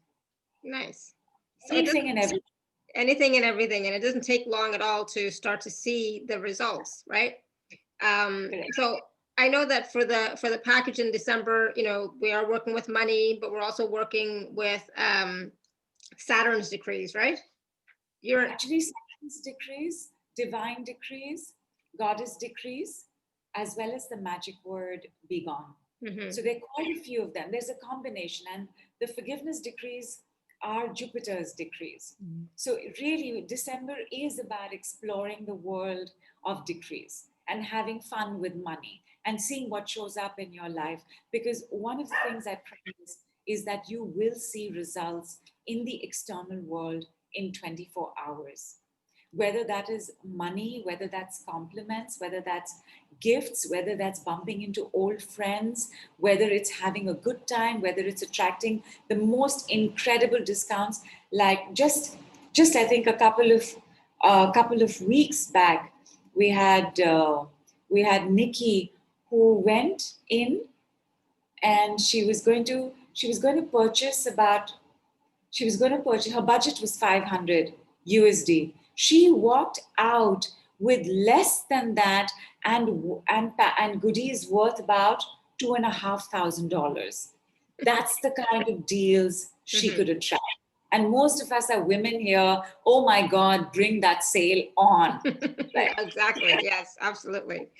Nice. Anything and everything. Anything and everything. And it doesn't take long at all to start to see the results, right? So I know that for the package in December, we are working with money, but we're also working with Saturn's decrees, right? You're Actually, Saturn's decrees, divine decrees, goddess decrees, as well as the magic word be gone. Mhm. So there are quite a few of them. There's a combination, and the forgiveness decrees are Jupiter's decrees. So really, December is about exploring the world of decrees and having fun with money and seeing what shows up in your life. Because one of the things I promise is that you will see results in the external world in 24 hours. Whether that is money, whether that's compliments, whether that's gifts, whether that's bumping into old friends, whether it's having a good time, whether it's attracting the most incredible discounts. Like just I think a couple of weeks back, we had Nikki who went in, and she was going to purchase her budget was 500 USD. She walked out with less than that, and goodies worth about $2,500. That's the kind of deals she Mhm. could attract. And most of us are women here. Oh my God, bring that sale on. Yeah, exactly. Yes, absolutely.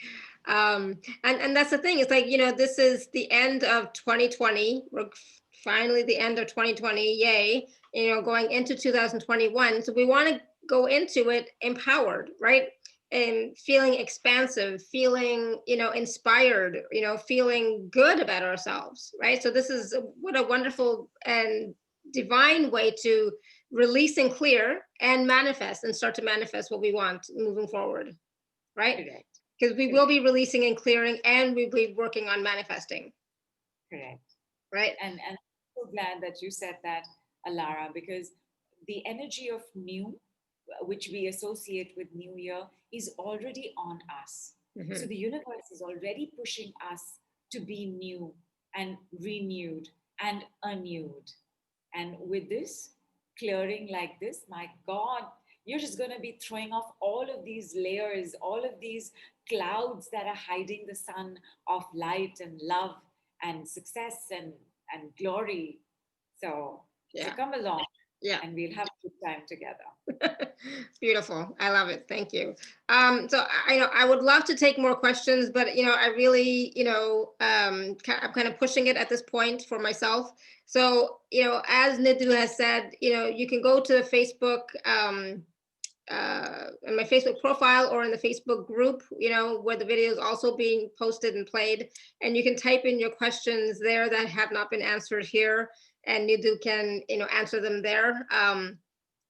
And that's the thing. It's like, this is the end of 2020. We're finally the end of 2020. Yay. Going into 2021. So we want to go into it empowered, right? And feeling expansive, feeling, inspired, feeling good about ourselves, right? So this is what a wonderful and divine way to release and clear and manifest and start to manifest what we want moving forward, right? Correct. Because we will be releasing and clearing, and we'll be working on manifesting. Correct. Right. And I'm so glad that you said that, Alara, because the energy of new, which we associate with New Year, is already on us. Mhm. So the universe is already pushing us to be new and renewed and renewed. And with this clearing like this, my God, you're just going to be throwing off all of these layers, all of these clouds that are hiding the sun of light and love and success and glory. So Yeah. come along, Yeah. and we'll have a good time together. Beautiful. I love it. Thank you. So I would love to take more questions, but I really, I'm kind of pushing it at this point for myself. So, as Nidhu has said, you can go to Facebook, in my Facebook profile or in the Facebook group, where the video is also being posted and played, and you can type in your questions there that have not been answered here, and Nidhu can, answer them there.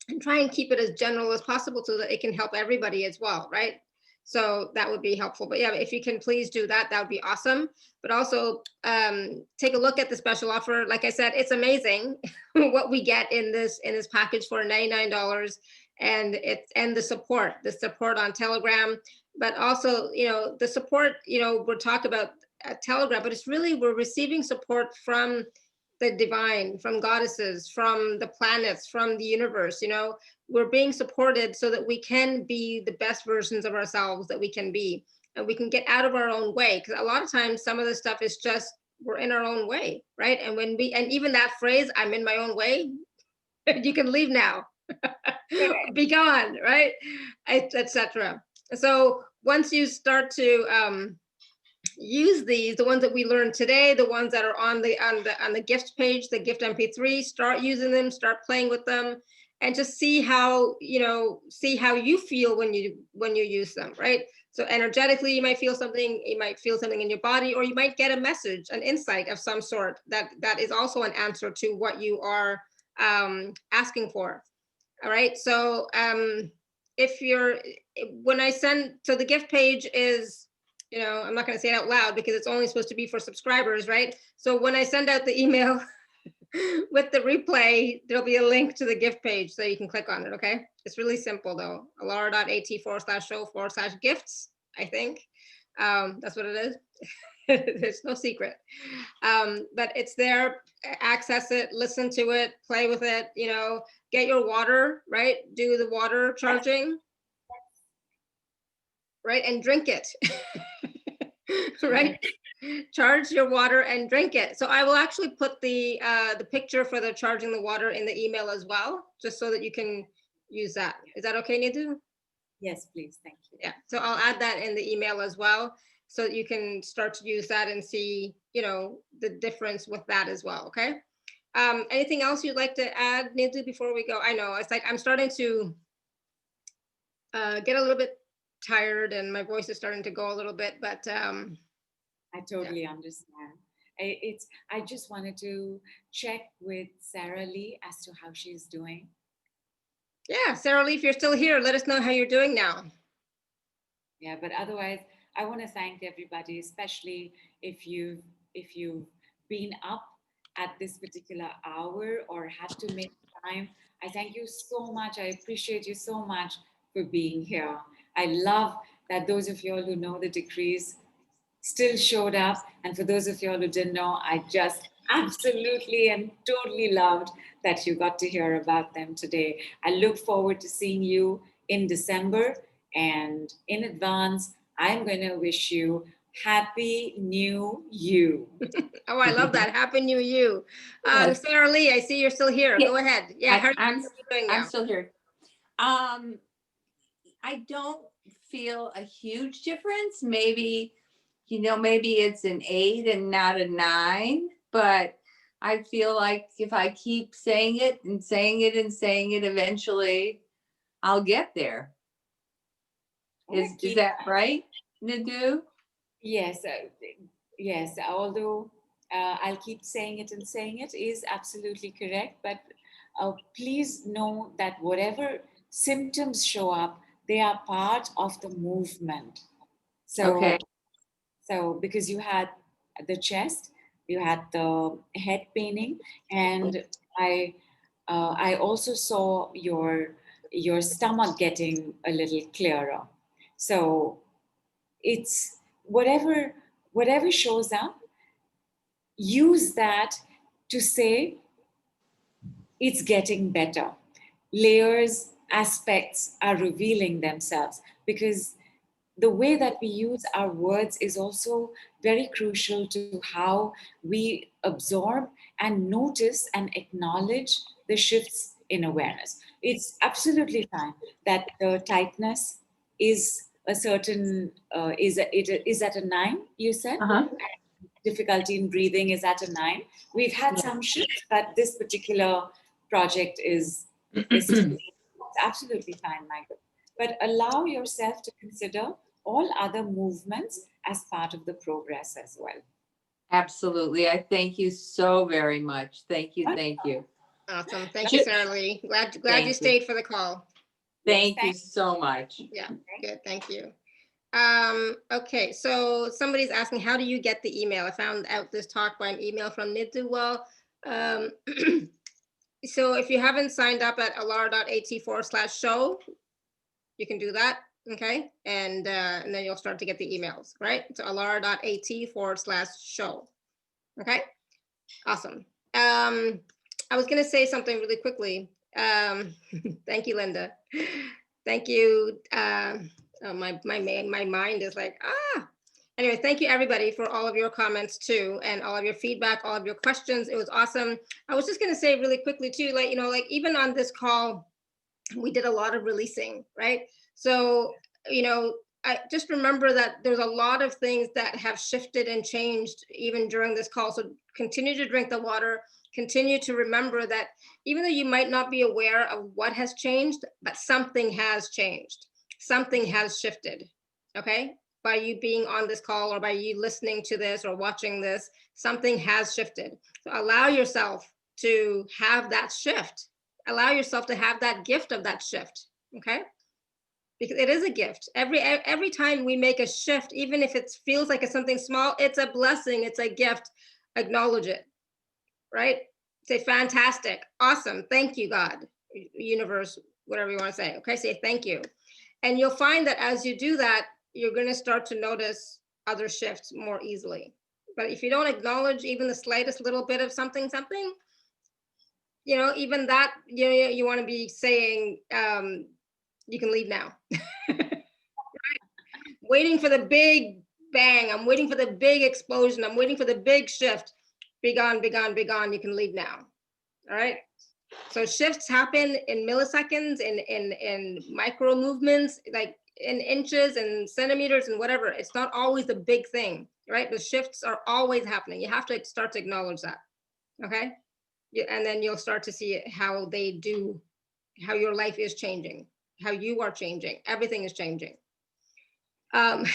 And try and keep it as general as possible so that it can help everybody as well, right? So that would be helpful. But yeah, if you can please do that, that would be awesome. But also take a look at the special offer. Like I said, it's amazing what we get in this package for $99, and the support on Telegram, but also the support. We'll talk about Telegram, but it's really we're receiving support from the divine, from goddesses, from the planets, from the universe. We're being supported so that we can be the best versions of ourselves that we can be, and we can get out of our own way, because a lot of times some of this stuff is just we're in our own way, right? And even that phrase, I'm in my own way, you can leave now. Be gone, right? Etc. So once you start to use these, the ones that we learned today, the ones that are on the gift page, the gift MP3, start using them, start playing with them, and just see how you feel when you use them, right? So energetically, you might feel something in your body, or you might get a message, an insight of some sort that is also an answer to what you are asking for. All right. So so the gift page is, I'm not going to say it out loud because it's only supposed to be for subscribers, right? So when I send out the email with the replay, there'll be a link to the gift page so you can click on it. Okay. It's really simple though. alara.at/show/gifts, I think. That's what it is. There's no secret. But it's there. Access it, listen to it, play with it, get your water, right? Do the water charging, right? And drink it. right? Charge your water and drink it. So I will actually put the picture for the charging the water in the email as well, just so that you can use that. Is that okay, Nidhu? Yes, please. Thank you. Yeah, so I'll add that in the email as well, so that you can start to use that and see, the difference with that as well, okay? Anything else you'd like to add, Nidhu, before we go? I know, it's like I'm starting to get a little bit tired and my voice is starting to go a little bit, but I totally understand. I just wanted to check with Sarah Lee as to how she's doing. yeah, Sarah Lee, if you're still here, let us know how you're doing now. Yeah, but otherwise, I want to thank everybody, especially if you've been up at this particular hour or had to make time. I thank you so much. I appreciate you so much for being here. I love that those of you all who know the decrees still showed up. And for those of you all who didn't know, I just absolutely and totally loved that you got to hear about them today. I look forward to seeing you in December. And in advance, I'm going to wish you Happy New You. Oh, I love that. Happy New You. Yes. Sarah Lee, I see you're still here. Yeah, Go ahead. Yeah, how are I'm you doing now? still here. I don't feel a huge difference. Maybe, maybe it's an 8 and not a 9, but I feel like if I keep saying it and saying it and saying it, eventually I'll get there. Is that right, Nidhu? Yes, yes. Although I'll keep saying it and saying it is absolutely correct. But please know that whatever symptoms show up, they are part of the movement. So, Okay. so because you had the chest, you had the head paining, and I also saw your stomach getting a little clearer. So it's whatever shows up, use that to say it's getting better. Layers, aspects are revealing themselves, because the way that we use our words is also very crucial to how we absorb and notice and acknowledge the shifts in awareness. It's absolutely fine that the tightness is a certain it is at a 9, you said. Uh-huh. Difficulty in breathing is at a 9. We've had some shifts, but this particular project is absolutely fine, Michael. But allow yourself to consider all other movements as part of the progress as well. Absolutely. I thank you so very much. Thank you. Thank you. Awesome. Thank you, Sarah Lee. Glad you stayed for the call. Thank you so much. Yeah, good. Thank you. Okay, so somebody's asking, how do you get the email? I found out this talk by an email from Nidhu. Well, so if you haven't signed up at alara.at/show, you can do that. Okay, and then you'll start to get the emails, right? So alara.at/show. Okay, awesome. I was gonna say something really quickly. Thank you, Linda. Thank you. My mind is like, Anyway, thank you everybody for all of your comments too, and all of your feedback, all of your questions. It was awesome. I was just gonna say really quickly too, like, even on this call, we did a lot of releasing, right? So, I just remember that there's a lot of things that have shifted and changed even during this call. So continue to drink the water, continue to remember that even though you might not be aware of what has changed, but something has changed, something has shifted, okay? By you being on this call or by you listening to this or watching this, something has shifted. So allow yourself to have that shift. Allow yourself to have that gift of that shift, okay? Because it is a gift. Every time we make a shift, even if it feels like it's something small, it's a blessing, it's a gift. Acknowledge it, right? Say fantastic, awesome, thank you, God, universe, whatever you want to say, okay? Say thank you. And you'll find that as you do that, you're going to start to notice other shifts more easily. But if you don't acknowledge even the slightest little bit of something, even that, you want to be saying, you can leave now. Right? Waiting for the big bang, I'm waiting for the big explosion, I'm waiting for the big shift. Be gone, be gone, be gone. You can leave now. All right. So shifts happen in milliseconds, in micro movements, like in inches and centimeters and whatever. It's not always the big thing, right? The shifts are always happening. You have to start to acknowledge that. Okay. And then you'll start to see how they do, how your life is changing, how you are changing. Everything is changing. I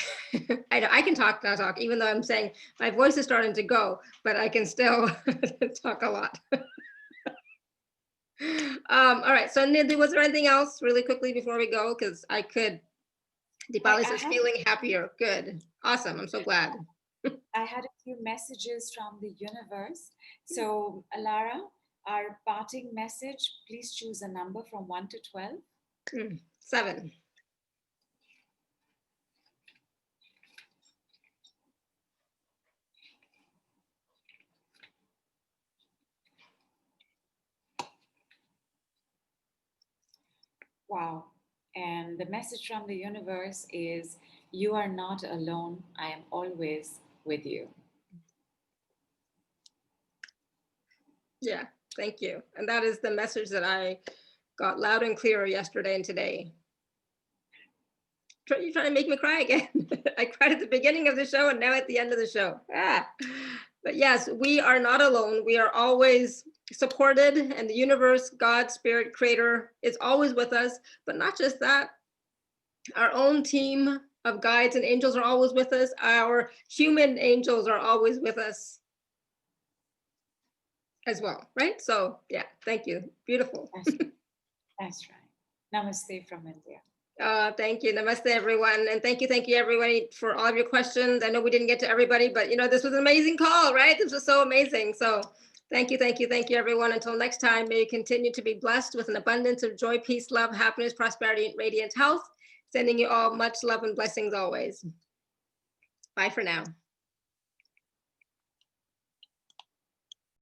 can talk, even though I'm saying my voice is starting to go, but I can still talk a lot. All right, so Nidhu, was there anything else really quickly before we go? Because I could, Deepali says feeling happier. Good, awesome, I'm so glad. I had a few messages from the universe. So Alara, our parting message, please choose a number from 1 to 12. 7. Wow. And the message from the universe is, you are not alone. I am always with you. Yeah, thank you. And that is the message that I got loud and clear yesterday and today. You're trying to make me cry again. I cried at the beginning of the show and now at the end of the show. But yes, we are not alone. We are always supported, and the universe, God, Spirit, Creator is always with us. But not just that, our own team of guides and angels are always with us. Our human angels are always with us as well, right? So yeah, thank you. Beautiful. That's right. Namaste from India. Thank you. Namaste, everyone. And thank you, everybody, for all of your questions. I know we didn't get to everybody, but this was an amazing call, right? This was so amazing. So thank you, everyone. Until next time, may you continue to be blessed with an abundance of joy, peace, love, happiness, prosperity, and radiant health. Sending you all much love and blessings always. Bye for now.